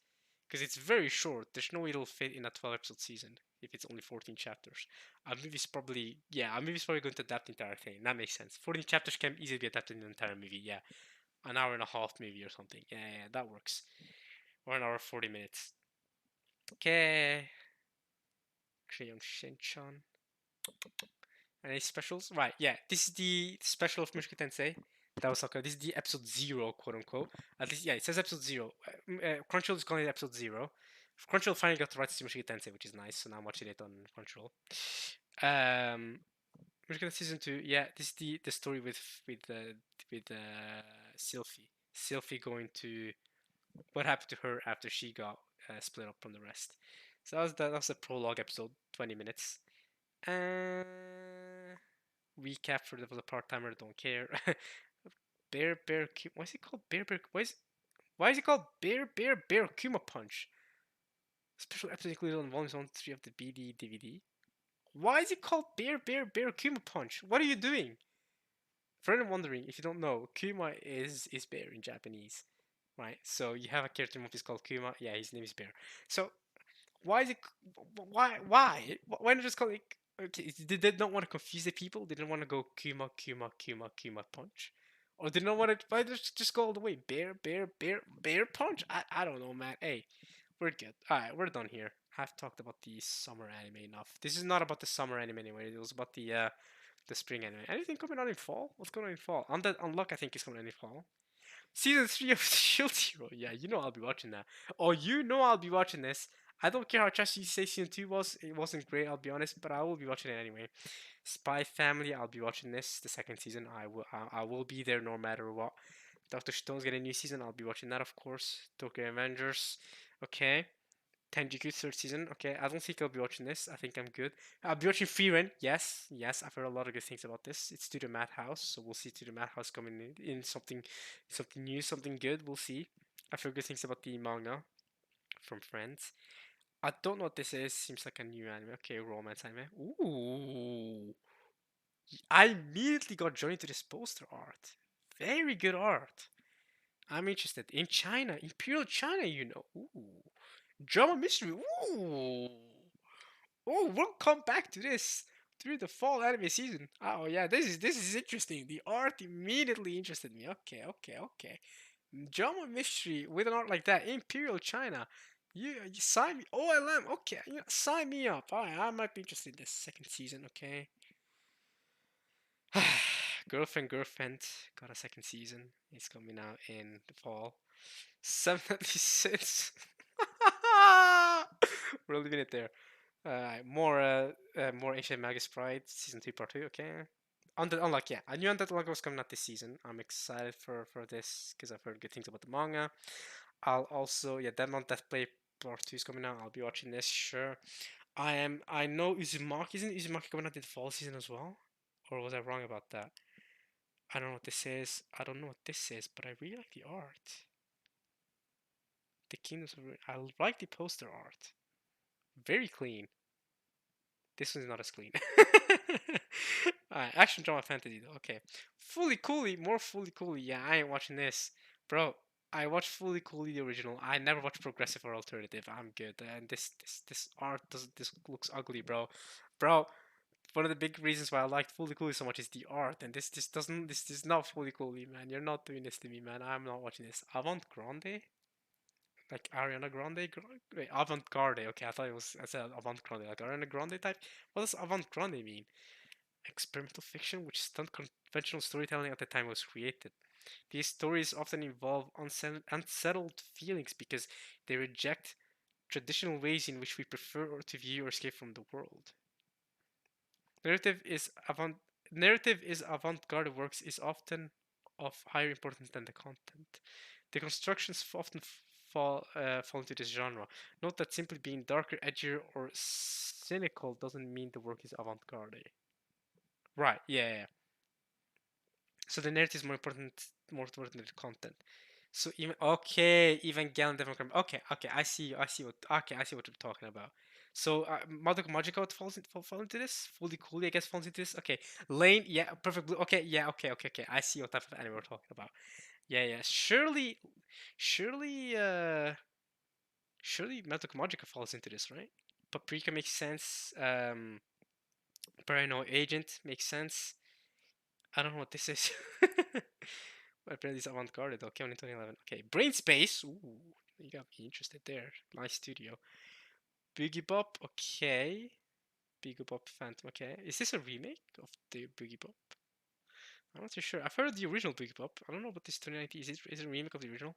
Speaker 1: Because it's very short. There's no way it'll fit in a 12 episode season if it's only 14 chapters. A movie's probably going to adapt the entire thing. That makes sense. 14 chapters can easily be adapted in the entire movie. Yeah, an hour and a half movie or something. Yeah, that works. Or an hour 40 minutes. Okay. Crayon Shinchan. Any specials? Right, yeah. This is the special of Mushoku Tensei. That was okay. This is the episode 0, quote unquote. At least, yeah, it says episode 0. Crunchyroll is calling it episode 0. Crunchyroll finally got the rights to Mushoku Tensei, which is nice. So now I'm watching it on Crunchyroll. Mushoku Tensei season 2. Yeah, this is the story with Sylphie. Sylphie going to what happened to her after she got split up from the rest. So that was the prologue episode, 20 minutes. Recap for the part timer. Don't care. Bear. Why is it called Bear? Why is it called Bear Kuma Punch? Special episode included on volumes 1 3 of the BD DVD. Why is it called Bear Kuma Punch? What are you doing? For anyone wondering, if you don't know, Kuma is bear in Japanese, right? So you have a character movie called Kuma. Yeah, his name is Bear. So why is it? Why not just call it? Okay, did they not want to confuse the people? They didn't want to go Kuma Punch, or they don't want to? Why just go all the way Bear Punch? I don't know, man. Hey, we're good. All right, we're done here. I've talked about the summer anime enough. This is not about the summer anime anyway. It was about the spring anime. Anything coming out in fall? What's going on in fall? Unlock I think is coming out in fall. Season 3 of Shield Hero. Yeah, you know I'll be watching that. Oh, you know I'll be watching this. I don't care how trashy you say season 2 was. It wasn't great, I'll be honest, but I will be watching it anyway. Spy Family, I'll be watching this, the second season. I will be there no matter what. Dr. Stone's getting a new season. I'll be watching that, of course. Tokyo Avengers. Okay. Tenjiku third season. Okay, I don't think I'll be watching this. I think I'm good. I'll be watching Frieren. Yes, I've heard a lot of good things about this. It's to the Madhouse, so we'll see to the Madhouse coming in something new, something good. We'll see. I've heard good things about the manga from friends. I don't know what this is. Seems like a new anime. Okay, romance anime. Ooh. I immediately got joined to this poster art. Very good art. I'm interested. In China, Imperial China, you know. Ooh. Drama mystery. Ooh. Oh, we'll come back to this through the fall anime season. Oh yeah, this is interesting. The art immediately interested me. Okay. Drama mystery with an art like that. Imperial China. You sign me. OLM. Okay, yeah, sign me up. I might be interested in this second season. Okay. Girlfriend got a second season. It's coming out in the fall. 76. We're leaving it there. More Ancient Magus Pride season 2 part 2. Okay. Unlike, yeah, I knew Undead Unluck was coming out this season. I'm excited for this because I've heard good things about the manga. I'll also, yeah, Deadmon Deathplay part 2 is coming out. I'll be watching this, sure. I know Uzumaki, isn't Uzumaki coming out in the fall season as well? Or was I wrong about that? I don't know what this is. I don't know what this is, but I really like the art. The Kingdoms of Ruin. I like the poster art. Very clean. This one's not as clean. Alright, action drama fantasy though. Okay. Fully Cooley, more Fully Cooley. Yeah, I ain't watching this. Bro, I watched Fully Cooley the original. I never watched progressive or alternative. I'm good. And this art does this looks ugly, bro. Bro, one of the big reasons why I liked Fully Cooley so much is the art, and this is not Fully Cooley, man. You're not doing this to me, man. I'm not watching this. Avant Grande, like Ariana Grande, wait, Avant Garde. Okay, I said Avant Grande, like Ariana Grande type. What does Avant Grande mean? Experimental fiction, which stunt conventional storytelling at the time was created. These stories often involve unsettled feelings because they reject traditional ways in which we prefer to view or escape from the world. Narrative is avant Narrative is avant-garde works is often of higher importance than the content. The constructions often fall into this genre. Note that simply being darker, edgier, or cynical doesn't mean the work is avant-garde. Right? Yeah, yeah, yeah. So the narrative is more important than the content. So even okay, Evangelion Devil May Cry. Okay, I see. I see what you're talking about. So Madoka Magica fall into this. Fully Coolly, I guess, falls into this. Okay, Lane, yeah, Perfect Blue. Okay, yeah, okay. I see what type of anime we're talking about. Yeah, yeah. Surely, surely Madoka Magica falls into this, right? Paprika makes sense. Paranoid Agent makes sense. I don't know what this is. Apparently it's avant-garde though. Came in 2011. Okay, Brain Space. Ooh, you got me interested there. Nice studio. Boogie Bop. Okay. Boogie Bop Phantom. Okay. Is this a remake of the Boogie Bop? I'm not too sure. I've heard of the original Boogie Bop. I don't know what this 2019 is. It a remake of the original?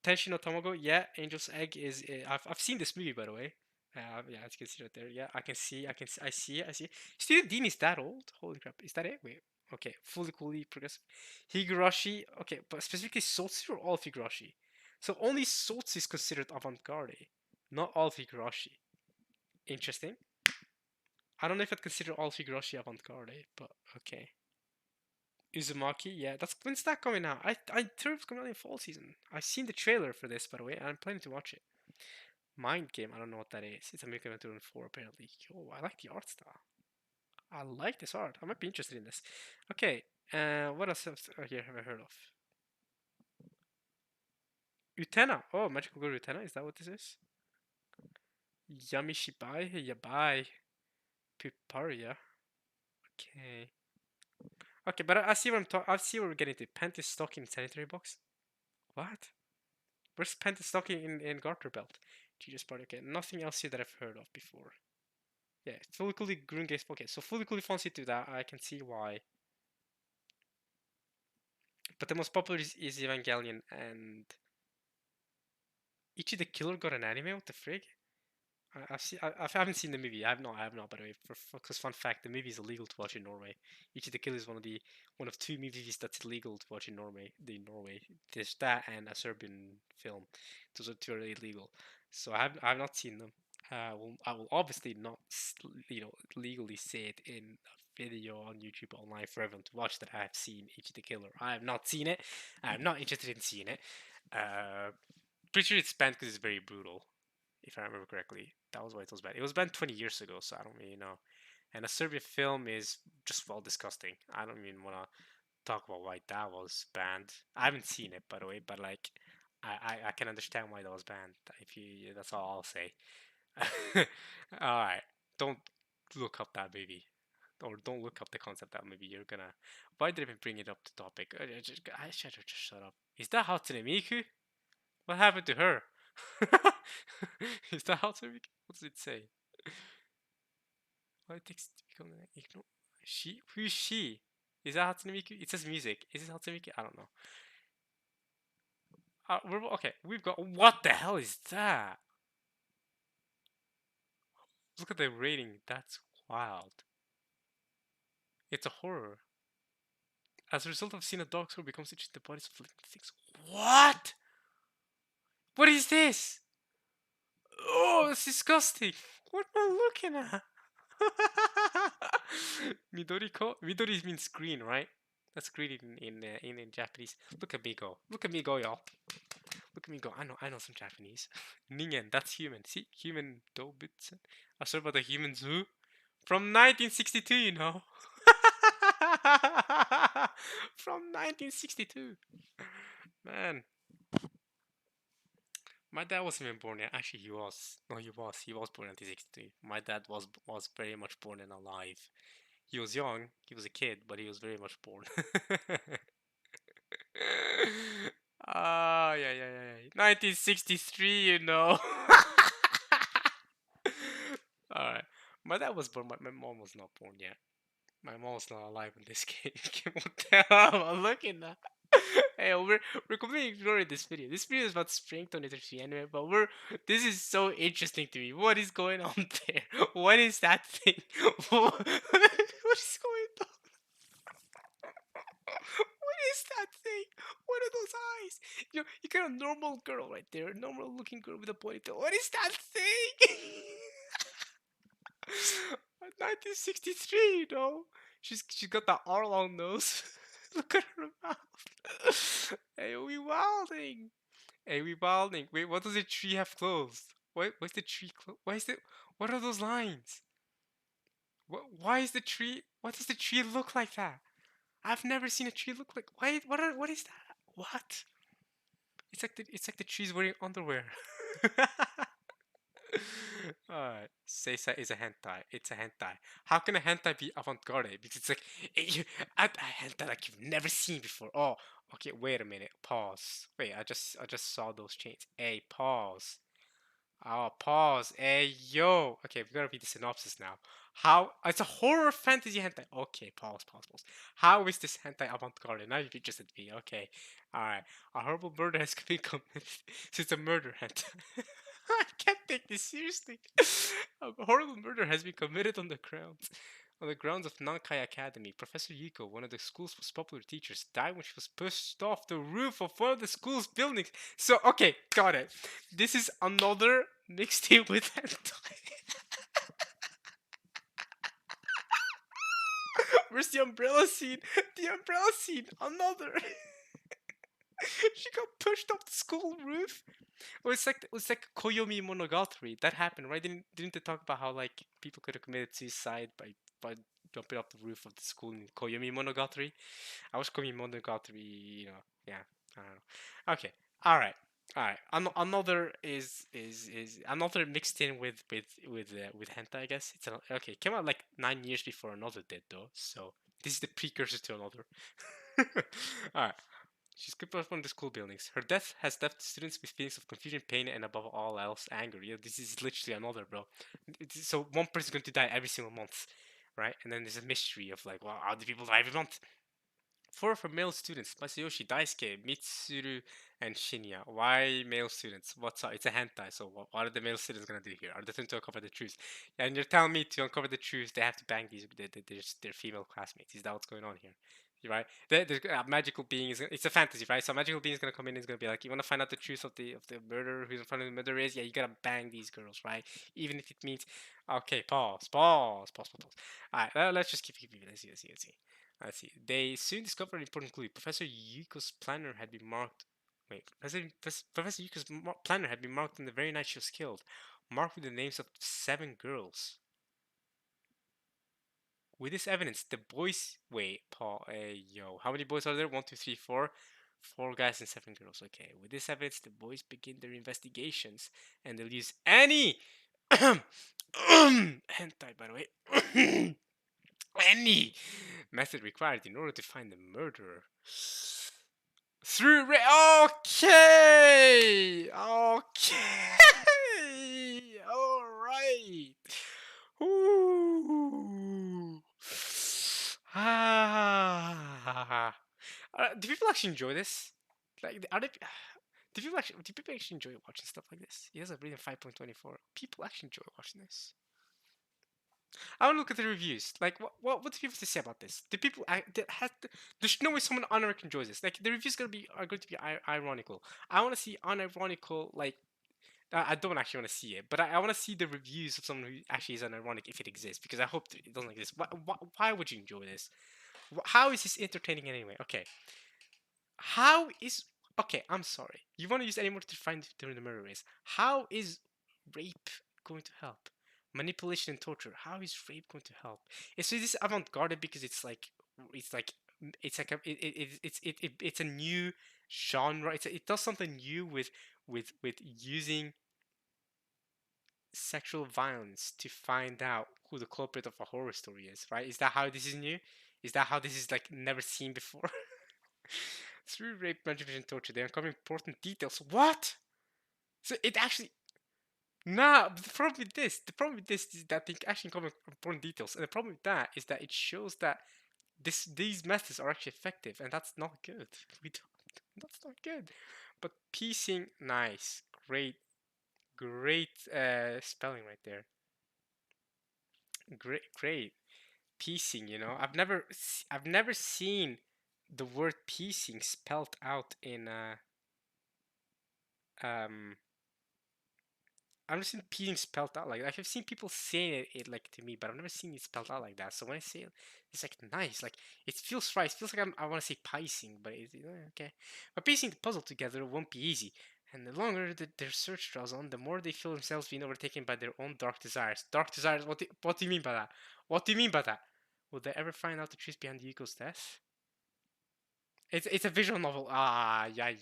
Speaker 1: Tenshi no Tamago. Yeah. Angel's Egg is. I've seen this movie by the way. Yeah, as you can see right there. Yeah, I can see. I see. I see. Studio Dean is that old? Holy crap! Is that it? Wait. Okay, fully coolly progressive. Higurashi. Okay, but specifically Sotsu or all of Higurashi? So only Sotsu is considered avant-garde, not all of Higurashi. Interesting. I don't know if I'd consider all of Higurashi avant-garde, but okay. Uzumaki, yeah, that's when's that coming out? I thought it was coming out in fall season. I've seen the trailer for this, by the way, and I'm planning to watch it. Mind Game, I don't know what that is. It's a Mega Man 4 apparently. Yo, I like the art style. I like this art. I might be interested in this. Okay, what else here have I heard of? Utena. Oh, Magical Girl Utena. Is that what this is? Yamishibai, Yabai, Piparia. Okay. Okay, but I see what I see what we're getting to. Panty stocking sanitary box. What? Where's Panty stocking in Garter Belt? Jesus Party. Okay, nothing else here that I've heard of before. Yeah, Fully Coolly Green Gates. Okay, so Fully Coolly fancy to that. I can see why. But the most popular is Evangelion, and Ichi the Killer got an anime. What the frig? I haven't seen the movie. I have not. By the way, because fun fact, the movie is illegal to watch in Norway. Ichi the Killer is one of two movies that's illegal to watch in Norway. There's that and a Serbian film. Those are two are illegal. So I have not seen them. I will obviously not legally say it in a video on YouTube online for everyone to watch that I have seen Ichi the Killer. I have not seen it. I am not interested in seeing it. Uh, Pretty sure it's banned because it's very brutal if I remember correctly. That was why it was banned. It was banned 20 years ago, so I don't really know. And a Serbian film is just well disgusting. I don't even want to talk about why that was banned. I haven't seen it, by the way, but like, I can understand why that was banned. If you, that's all I'll say. All right, don't look up that movie, or don't look up the concept of that movie. You're gonna. Why did I even bring it up to topic? I should just shut up. Is that Hatsune Miku? What happened to her? Is that Hatsune Miku? What does it say? What it takes to become an ignore? She? Who's she? Is that Hatsune Miku? It says music. Is it Hatsune Miku? I don't know. Okay, we've got. What the hell is that? Look at the rating. That's wild. It's a horror. As a result of seeing a dog soul becomes interested in the bodies of living things. What? What is this? Oh, it's disgusting. What am I looking at? Midoriko? Midori means green, right? That's green in Japanese. Look at me go. Look at me go, y'all. Look at me go. I know some Japanese. Ningen, that's human. See? Human Dobutsu. I saw about the human zoo. From 1962, you know. From 1962. Man. My dad wasn't even born yet. Actually, he was. No, he was. He was born in 1962. My dad was very much born and alive. He was young. He was a kid, but he was very much born. Ah, yeah. 1963, you know. Alright. My dad was born, but my mom was not born yet. My mom's not alive in this game. What the hell am I looking at? Hey, we're completely ignoring this video. This video is about Spring 2023 anyway, but this is so interesting to me. What is going on there? What is that thing? What is going on? What is that thing? What are those eyes? You got a normal girl right there, a normal looking girl with a ponytail. What is that thing? 1963, you know. She's got that R-long nose. Look at her mouth. Hey, we wilding. Hey, we wilding. Wait, what does the tree have closed? What's the tree closed? Why is it? What are those lines? Why is the tree? What does the tree look like that? I've never seen a tree look like. Why? What is that? What? It's like the tree's wearing underwear. Alright, Seisa is a hentai. It's a hentai. How can a hentai be avant-garde? Because it's like a hentai like you've never seen before. Oh, okay. Wait a minute. Pause. Wait, I just saw those chains. Hey, pause. Oh, pause. Hey, yo. Okay, we gotta read the synopsis now. How? It's a horror fantasy hentai. Okay, pause. How is this hentai avant-garde? Now you've interested me. Okay, all right. A horrible murder has been committed. So it's a murder hentai. I can't take this seriously. A horrible murder has been committed on the grounds of Nankai Academy. Professor Yuko, one of the school's most popular teachers, died when she was pushed off the roof of one of the school's buildings. So, okay, got it. This is another mixtape with hentai. Where's the umbrella scene? The umbrella scene, another. She got pushed off the school roof. It was like Koyomi Monogatari. That happened, right? Didn't they talk about how like people could have committed suicide by jumping off the roof of the school in Koyomi Monogatari? I was Koyomi Monogatari, yeah, I don't know. Okay, all right. All right, another is another mixed in with hentai. I guess okay. Came out like 9 years before another did though, so this is the precursor to another. All right, she's kicked off one of the school buildings. Her death has left students with feelings of confusion, pain, and above all else, anger. Yeah, this is literally another, bro. So one person's going to die every single month, right? And then there's a mystery of like, well, how do people die every month? Four of her male students, Masayoshi, Daisuke, Mitsuru, and Shinya. Why male students? What's up? It's a hentai, so what are the male students gonna do here? Are they going to uncover the truth? Yeah, and you're telling me to uncover the truth, they have to bang their female classmates. Is that what's going on here? Right? The magical being it's a fantasy, right? So a magical being is gonna come in and is gonna be like, you wanna find out the truth of the murderer who's in front of the murderer is? Yeah, you gotta bang these girls, right? Even if it means okay, pause. Alright, let's just keep let's see. Let's see. They soon discovered an important clue. Professor Yuko's planner had been marked. Wait, Professor Yuko's planner had been marked on the very night she was killed, marked with the names of 7 girls. With this evidence, the boys. Wait, Paul. Hey, yo. How many boys are there? One, two, three, four. 4 guys and 7 girls. Okay. With this evidence, the boys begin their investigations and they'll use any. Hentai, by the way. Any method required in order to find the murderer. Okay. Do people actually enjoy this? Like, are they? Do people actually enjoy watching stuff like this? He has a rating 5.24. People actually enjoy watching this. I want to look at the reviews. Like, what do people have to say about this? Do people there's no way someone unironic enjoys this. Like, the reviews are going to be ironical. I want to see unironical, like, I don't actually want to see it, but I want to see the reviews of someone who actually is unironic if it exists, because I hope it doesn't exist. Why would you enjoy this? How is this entertaining anyway? Okay, how is okay? I'm sorry. You want to use any more to find the murder is? How is rape going to help? Manipulation and torture. How is rape going to help? Is this avant-garde because it's like it's like it's a new genre. It does something new with using sexual violence to find out who the culprit of a horror story is, right? Is that how this is new? Is that how this is like never seen before? Through rape, manipulation, torture, they uncover important details. What? So it actually nah. But the problem with this is that they actually uncover important details, and the problem with that is that it shows that these methods are actually effective, and that's not good. We don't. That's not good. But piecing, nice, great spelling right there. Great piecing. You know, I've never seen the word piecing spelled out in um I've never seen piecing spelled out like I've seen people saying it like to me, but I've never seen it spelled out like that. So when I say it, it's like nice, like it feels right. It feels like I want to say piecing, but it's okay. But piecing the puzzle together won't be easy, and the longer their search draws on, the more they feel themselves being overtaken by their own dark desires. Dark desires. What do you mean by that? What do you mean by that? Will they ever find out the truth behind Yuko's death? It's a visual novel. Ah, yeah.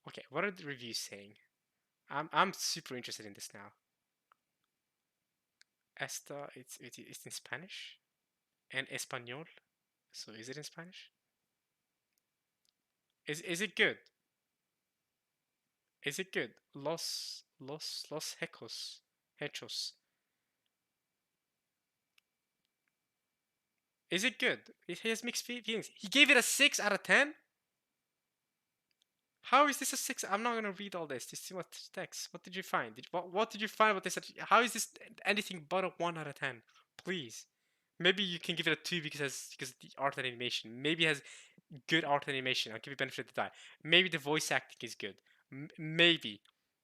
Speaker 1: Okay, what are the reviews saying? I'm super interested in this now. Esta, it's in Spanish and Espanol. So is it in Spanish? Is it good? Is it good? Los hechos. Is it good? It has mixed feelings. He gave it a 6 out of 10. How is this a 6? I'm not gonna read all this. Just see what text. What did you find? What did you find about this? How is this anything but a 1 out of 10? Please. Maybe you can give it a 2 because of the art and animation. Maybe it has good art and animation. I'll give you benefit of the doubt. Maybe the voice acting is good. Maybe.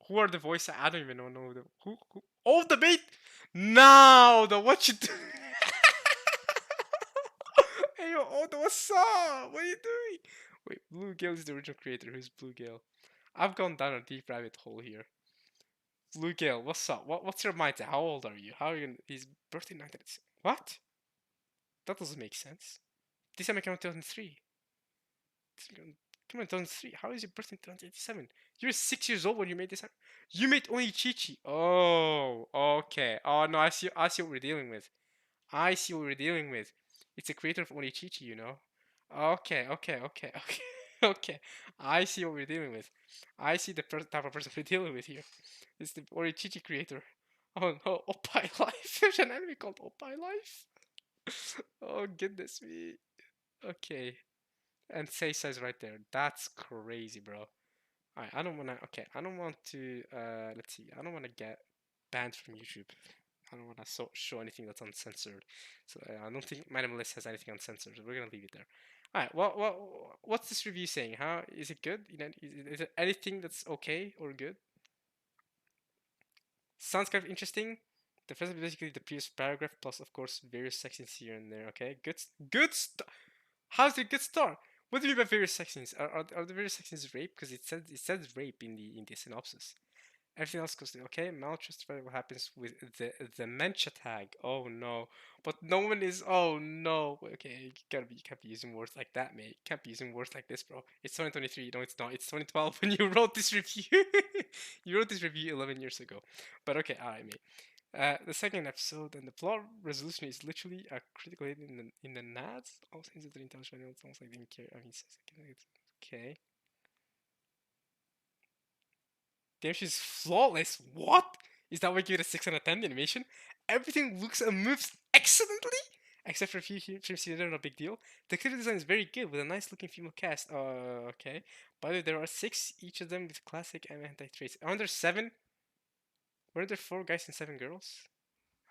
Speaker 1: Who are the voice? I don't even know who. Oh, the bait! No, the what you do? Hey, yo, oh, what's up? What are you doing? Wait, Blue Gale is the original creator. Who's Blue Gale? I've gone down a deep rabbit hole here. Blue Gale, what's up? What's your mindset? How old are you? How are you? His birthday 19. What? That doesn't make sense. December came out 2003. Come on, 2003. How is your birthday in 1987? You were 6 years old when you made this. You made Onichichi. Oh, okay. Oh no, I see. I see what we're dealing with. I see what we're dealing with. It's a creator of Onichichi, you know. Okay. Okay. I see what we're dealing with. I see the type of person we're dealing with here. It's the Onichichi creator. Oh no, Oppai Life. There's an anime called Oppai Life. Oh goodness me. Okay. And say says right there. That's crazy, bro. Alright, I don't wanna. Okay, I don't want to. Let's see. I don't want to get banned from YouTube. I don't want to show anything that's uncensored. So I don't think Minimalist has anything uncensored. So we're gonna leave it there. Alright. What's this review saying? How is it good? You know, is it anything that's okay or good? Sounds kind of interesting. The first is basically the previous paragraph plus, of course, various sections here and there. Okay, good stuff. How's it good start? What do you mean by various sections? Are the various sections rape? Because it says rape in the synopsis. Everything else goes okay. Maljustified what happens with the Mencha tag. Oh no, but no one is. Oh no. Okay, you can't be using words like that, mate. You can't be using words like this, bro. It's 2023. No, it's not. It's 2012 when you wrote this review. You wrote this review 11 years ago. But okay, alright, mate. The second episode and the plot resolution is literally a critical hit in the NADs. All things that didn't tell you, it's almost like they didn't care. I mean, it's okay. Damn, she's flawless. What? Is that why you give it a 6 out of 10? The animation? Everything looks and moves excellently, except for a few films here, they're no big deal. The character design is very good with a nice looking female cast. Okay. By the way, there are 6, each of them with classic anti traits. Aren't there 7? Were there 4 guys and 7 girls?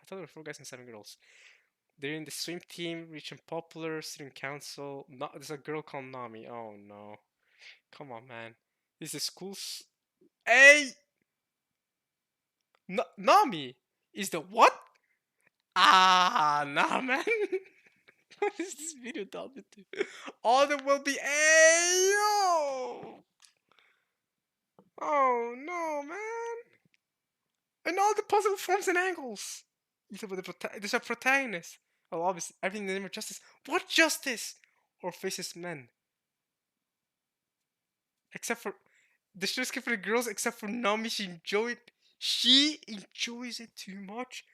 Speaker 1: I thought there were 4 guys and 7 girls. They're in the swim team, reaching popular, student council. No, there's a girl called Nami. Oh no. Come on, man. Is the school's. Hey! Nami! Is the what? Ah, nah, man. What is this video delving to? All there will be. Hey, yo! Oh no, man. And all the possible forms and angles. There's a protagonist. Oh, obviously, everything in the name of justice. What justice? Or faces men. Except for the show's good for the girls, except for Nami. She enjoys it too much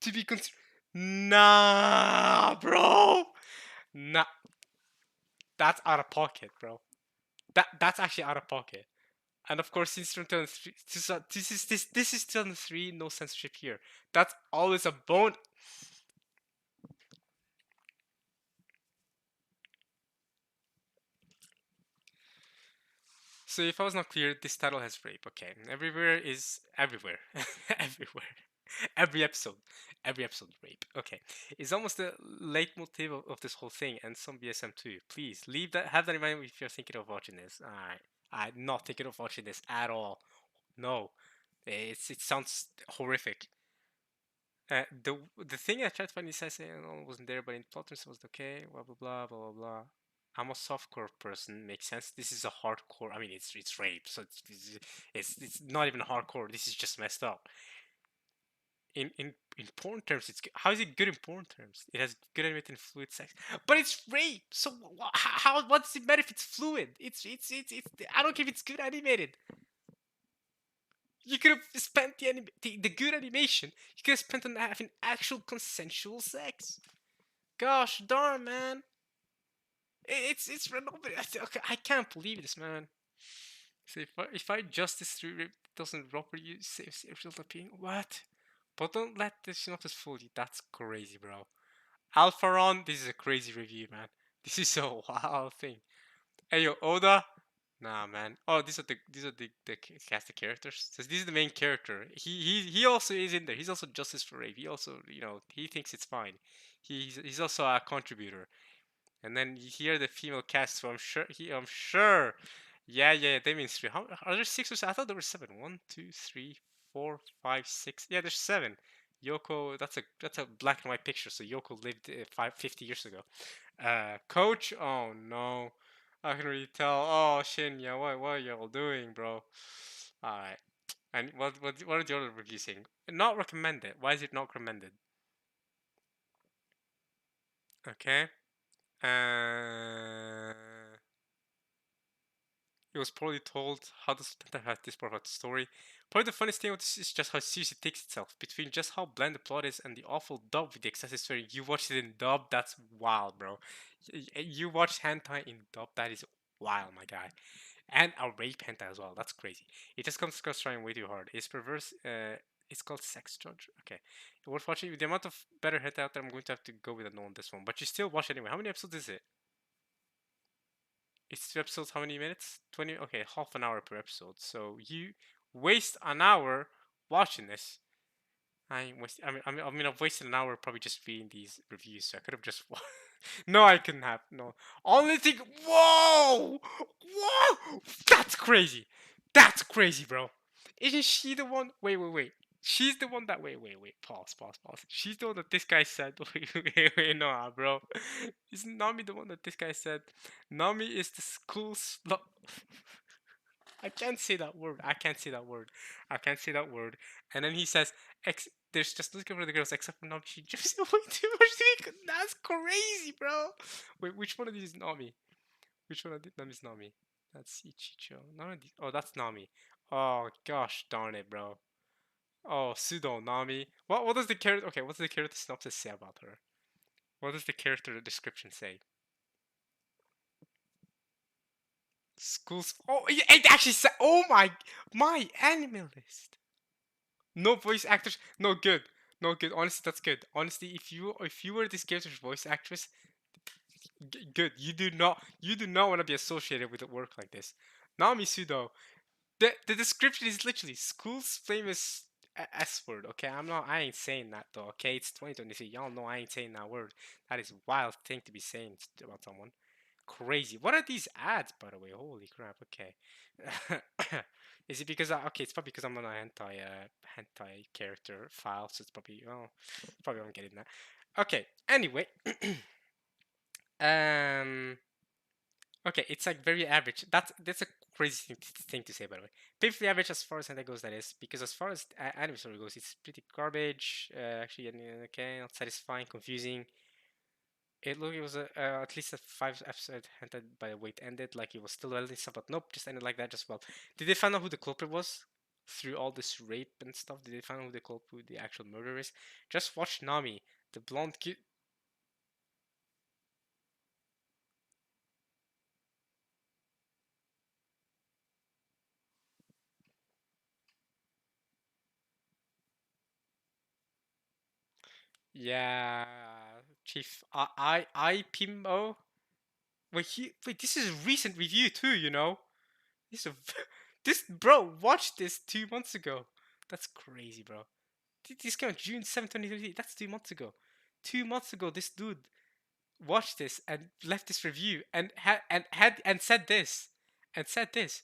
Speaker 1: to be considered. Nah, bro. Nah, that's out of pocket, bro. That's actually out of pocket. And of course, since 2003, this is 2003, no censorship here. That's always a bone. So if I was not clear, this title has rape. Okay, everywhere is everywhere, everywhere, every episode, every episode rape. Okay, it's almost the leitmotif of this whole thing, and some BSM too. Please leave that. Have that in mind if you're thinking of watching this. Alright, I'm not thinking of watching this at all. No, it sounds horrific. The thing I tried to find this essay and all wasn't there, but in plot terms was okay. Blah blah blah blah blah blah. I'm a softcore person. Makes sense. This is a hardcore. I mean, it's rape, so it's not even hardcore. This is just messed up. In porn terms, how is it good in porn terms? It has good animated fluid sex, but it's rape. So how what's it matter if it's fluid? It's. I don't care if it's good animated. You could have spent the good animation. You could have spent on having actual consensual sex. Gosh darn, man. It's I can't believe this, man. So if I justice through rape doesn't proper you save result appearing what? But don't let the synopsis fool you. That's crazy, bro. Alpharon, this is a crazy review, man. This is a wild thing. Hey yo, Oda. Nah, man. Oh, these are the cast of characters. So this is the main character. He also is in there. He's also justice for rape. He also he thinks it's fine. He's also a contributor. And then here are the female cast. So I'm sure. Yeah. They mean 3. How are there 6 or 7? I thought there were 7. 1, 2, 3, 4, 5, 6. Yeah, there's 7. Yoko. That's a black and white picture. So Yoko lived 50 years ago. Coach. Oh no. I can really tell. Oh Shinya, what are y'all doing, bro? All right. And what are the other reviews saying? Not recommended. Why is it not recommended? Okay. Uh, it was poorly told. How does Tenta have this part of the story? Probably the funniest thing about this is just how serious it takes itself. Between just how bland the plot is and the awful dub with the excessive swearing. You watched it in dub, that's wild, bro. You watched hentai in dub, that is wild, my guy. And a rape hentai as well, that's crazy. It just comes across trying way too hard. It's perverse. It's called Sex Judge. Okay, worth watching. With the amount of better hentai out there, I'm going to have to go with a no on this one. But you still watch anyway. How many episodes is it? It's 2 episodes. How many minutes? 20. Okay, half an hour per episode. So you waste an hour watching this. I've wasted an hour probably just reading these reviews. So I could have just. No, I couldn't have. No. Only thing. Whoa! Whoa! That's crazy. That's crazy, bro. Isn't she the one? Wait. She's the one that. Wait. Pause. She's the one that this guy said. Wait. No, bro. Isn't Nami the one that this guy said? Nami is the school's. I can't say that word. I can't say that word. And then he says, there's just looking for the girls except for Nami. She just way too much. That's crazy, bro. Wait, which one of these is Nami? Which one of them is Nami? That's Ichicho. None of these. Oh, that's Nami. Oh gosh, darn it, bro. Oh, Sudo Nami. What does the character? Okay, what does the character synopsis say about her? What does the character description say? Schools. Oh, it actually said. Oh my anime list. No voice actors. No good. No, good. Honestly, that's good. Honestly, if you were this character's voice actress, good. You do not want to be associated with a work like this. Nami Sudo. The description is literally school's famous S word. Okay, I ain't saying that though. Okay, it's 2023. Y'all know I ain't saying that word. That is a wild thing to be saying about someone. Crazy. What are these ads, by the way? Holy crap. Okay. Is it because okay? It's probably because I'm on a hentai character file, so it's probably probably won't get in that. Okay. Anyway, um, okay, it's like very average. That's a crazy thing to say, by the way. Painfully average as far as hentai goes. That is because as far as anime story goes, it's pretty garbage. Actually, okay, not satisfying, confusing. It was at least a 5 episode ended by the way it ended. Like it was still relatively stuff, but nope, just ended like that. Just well, did they find out who the culprit was through all this rape and stuff? Did they find out who the actual murderer is? Just watch Nami, the blonde cute. Yeah, Chief. I Pimo. Wait. This is a recent review too. This is this bro. Watch this 2 months ago. That's crazy, bro. This came out June 7th, 2023. That's 2 months ago. 2 months ago, this dude watched this and left this review and said this and said this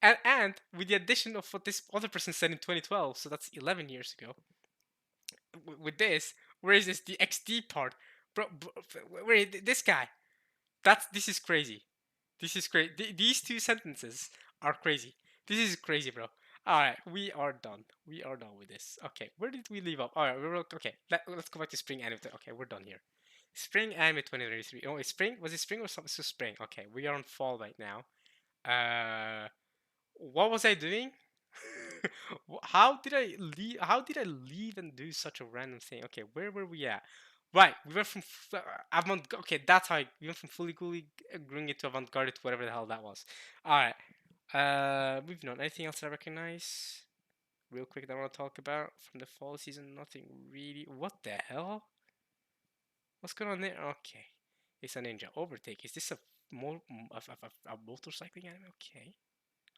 Speaker 1: and with the addition of what this other person said in 2012, so that's 11 years ago. With this, where is this the XD part, bro, where this guy? This is crazy. This is crazy. These two sentences are crazy. This is crazy, bro. All right, we are done. We are done with this. Okay, where did we leave off? All right, okay. Let's go back to spring anime. Okay, we're done here. Spring anime 2023. Oh, it's spring. Was it spring or something? So spring. Okay, we are on fall right now. What was I doing? How did I leave? How did I leave and do such a random thing? Okay, where were we at? Right, we went from avant. Okay, that's how we went from fully coolly bringing it to avant-garde to whatever the hell that was. All right. Moving on. Anything else I recognize? Real quick that I want to talk about from the fall season. Nothing really. What the hell? What's going on there? Okay, it's a ninja overtake. Is this a motorcycling anime? Okay,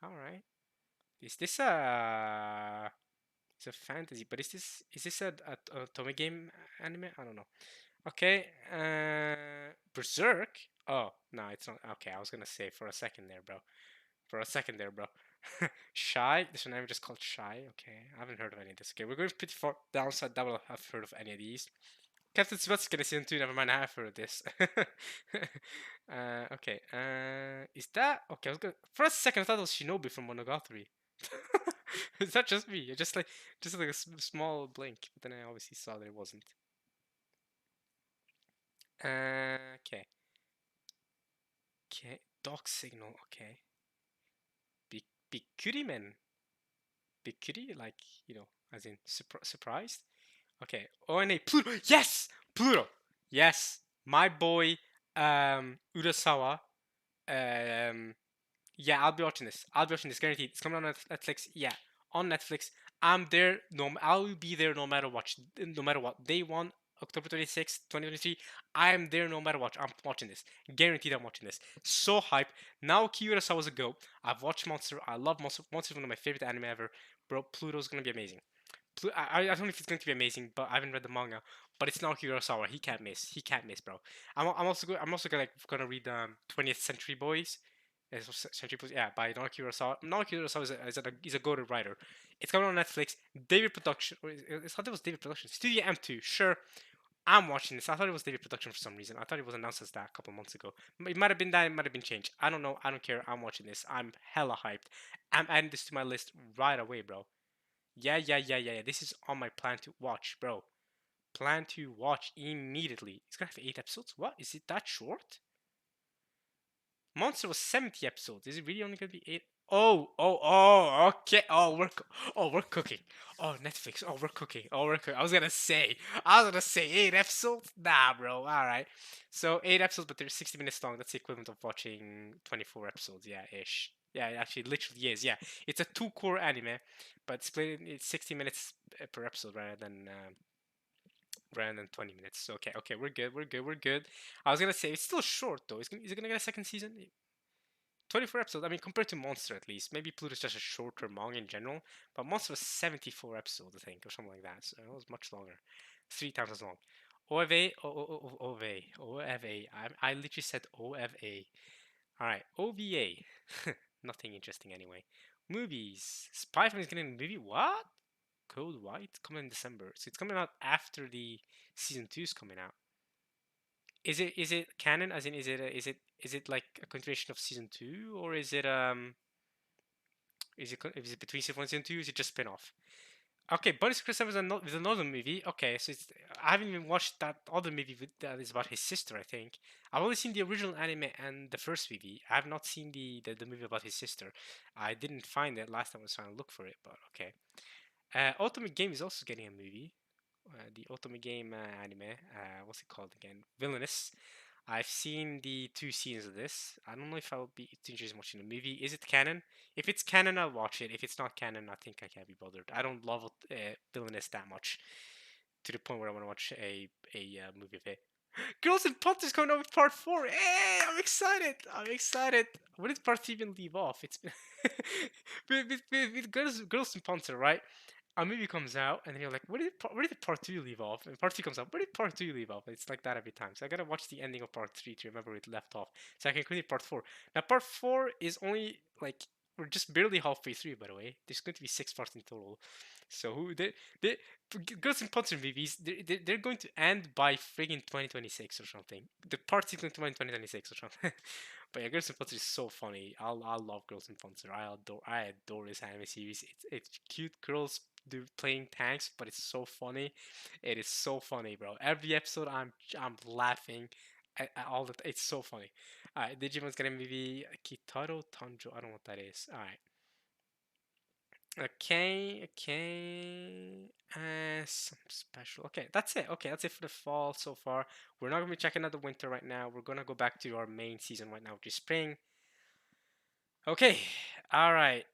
Speaker 1: all right. Is this a it's a fantasy? But is this a Tomy game anime? I don't know. Okay, Berserk. Oh no, it's not. Okay, I was gonna say for a second there, bro. For a second there, bro. Shy. This one I'm just called Shy. Okay, I haven't heard of any of this. Okay, we're going pretty far downside. That will have heard of any of these. Captain Tsubasa season 2, never mind, I have heard of this. Okay, is that. Okay, I was gonna. For a second, I thought it was Shinobi from Monogatari. Is that just me? Just like a small blink, but then I obviously saw that it wasn't. Okay. Okay, dog signal, okay. Bikurimen. Bikuri, like, as in surprised? Okay, ONA, Pluto, yes! Pluto! Yes, my boy, Urasawa. Um, yeah, I'll be watching this. I'll be watching this, guaranteed. It's coming on Netflix. Yeah, on Netflix. I'm there. No, I'll be there no matter what. No matter what. Day one, October 26th, 2023. I'm there no matter what. I'm watching this. Guaranteed, I'm watching this. So hype. Now, Urasawa's a go. I've watched Monster. I love Monster. Monster is one of my favorite anime ever. Bro, Pluto's gonna be amazing. I don't know if it's going to be amazing, but I haven't read the manga. But it's not Kurosawa. He can't miss. He can't miss, bro. I'm also gonna read 20th Century Boys. Century Boys, yeah, by Naoki Kurosawa. Naoki Kurosawa is a goated writer. It's coming on Netflix. David Production. I thought it was David Production. Studio M2. Sure, I'm watching this. I thought it was David Production for some reason. I thought it was announced as that a couple months ago. It might have been that. It might have been changed. I don't know. I don't care. I'm watching this. I'm hella hyped. I'm adding this to my list right away, bro. Yeah. This is on my plan to watch, bro. Plan to watch immediately. It's gonna have 8 episodes. What? Is it that short? Monster was 70 episodes. Is it really only gonna be 8? Oh, okay. We're cooking. Oh, Netflix. Oh, we're cooking. We're cooking. I was gonna say 8 episodes. Nah, bro. All right. So 8 episodes, but they're 60 minutes long. That's the equivalent of watching 24 episodes. Yeah, ish. Yeah, it actually literally is. Yeah, it's a two-core anime, but split it's 60 minutes per episode rather than 20 minutes. So, okay, we're good. I was gonna say it's still short though. Is it gonna get a second season? 24 episodes. I mean, compared to Monster at least. Maybe Pluto's just a shorter manga in general, but Monster was 74 episodes, I think, or something like that. So it was much longer, 3 times as long. OFA, OFA. I literally said OFA. All right, OVA. Nothing interesting anyway. Movies. Spy Family is getting a movie. What? Code White coming in December. So it's coming out after the season two is coming out. Is it canon? As in, is it like a continuation of season two, or is it between season one and season two? Is it just spin off? Okay, Bunny Chris Evans is another movie. Okay, so I haven't even watched that other movie that is about his sister. I think I've only seen the original anime and the first movie. I have not seen the movie about his sister. I didn't find it last time I was trying to look for it, but okay. Ultimate Game is also getting a movie. The Ultimate Game anime. What's it called again? Villainous. I've seen the two seasons of this. I don't know if I'll be interested in watching the movie. Is it canon? If it's canon, I'll watch it. If it's not canon, I think I can't be bothered. I don't love Villainous that much to the point where I want to watch a movie of it. Girls and Punters coming out with part four. Hey, I'm excited. I'm excited. Where did part three even leave off? It's with Girls and Punter, right? A movie comes out, and then you're like, where did part two leave off? And part three comes out, where did part two leave off? It's like that every time. So I gotta watch the ending of part three to remember where it left off, so I can continue part four. Now part four is only like we're just barely halfway through. By the way, there's going to be 6 parts in total. So they Girls and Punter movies, they're going to end by friggin' 2026 or something. The part is going to end in 2026 or something. But yeah, Girls and Punter is so funny. I love Girls and Punter. I adore this anime series. It's cute girls playing tanks, but it's so funny. It is so funny, bro. Every episode, I'm laughing at all the. It's so funny. All right, Digimon's gonna maybe Kitaro Tanjo. I don't know what that is. All right. Okay. Some special. Okay, that's it. Okay, that's it for the fall so far. We're not gonna be checking out the winter right now. We're gonna go back to our main season right now, which is spring. Okay. All right.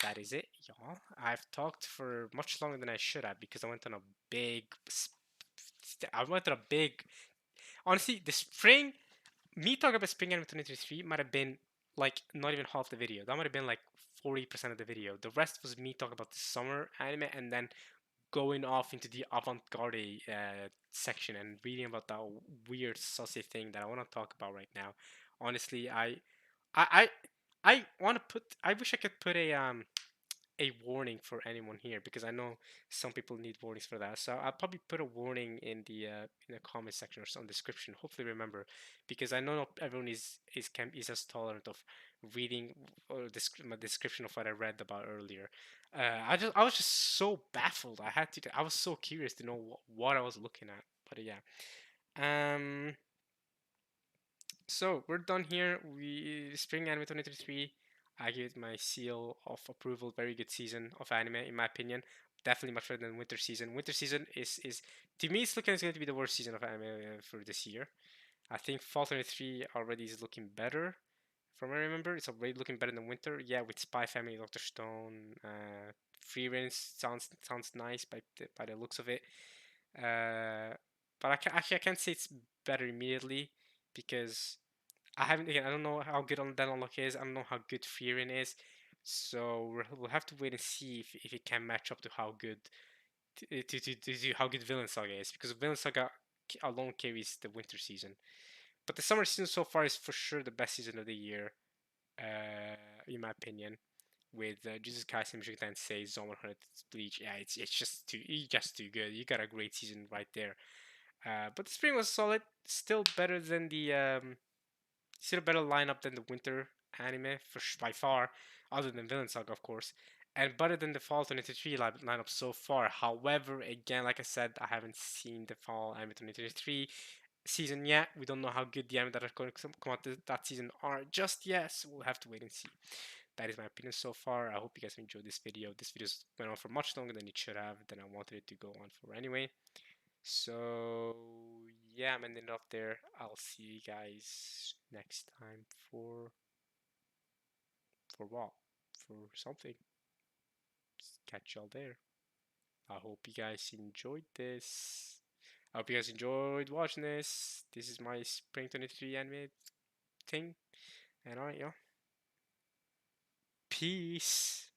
Speaker 1: That is it, y'all. I've talked for much longer than I should have because I went on a big. I went on a big. Honestly, the spring. Me talking about spring anime 2023 might have been like not even half the video. That might have been like 40% of the video. The rest was me talking about the summer anime and then going off into the avant-garde section and reading about that weird saucy thing that I want to talk about right now. Honestly, I, I want to put. I wish I could put a warning for anyone here because I know some people need warnings for that. So I'll probably put a warning in the comment section or some description. Hopefully remember, because I know not everyone is as tolerant of reading or my description of what I read about earlier. I was just so baffled. I was so curious to know what I was looking at. But yeah. Um. So we're done here. We spring anime 2023. I give it my seal of approval. Very good season of anime, in my opinion. Definitely much better than winter season. Winter season is to me it's looking like it's going to be the worst season of anime for this year. I think fall 23 already is looking better. From what I remember, it's already looking better than winter. Yeah, with Spy Family, Doctor Stone, Free Reigns sounds nice by the looks of it. But I can't say it's better immediately because I don't know how good on that unlock is. I don't know how good Fearing is. So we'll have to wait and see if it can match up to how good to how good Villain Saga is because Villain Saga alone carries the winter season. But the summer season so far is for sure the best season of the year, in my opinion. With Jesus Kaisen, Mushoku Tensei, Zombie Hunter, Bleach, yeah, it's just too good. You got a great season right there. But the spring was solid, still a better lineup than the winter anime by far, other than Villain Saga, of course, and better than the fall 2023 lineup so far. However, again, like I said, I haven't seen the fall anime 2023 season yet. We don't know how good the anime that are going to come out that season are just yet, so we'll have to wait and see. That is my opinion so far. I hope you guys enjoyed this video. This video went on for much longer than it should have, than I wanted it to go on for anyway. So yeah, I'm ending off there. I'll see you guys next time for what? For something. Catch y'all there. I hope you guys enjoyed this. I hope you guys enjoyed watching this. This is my Spring 23 anime thing. And alright, y'all. Peace.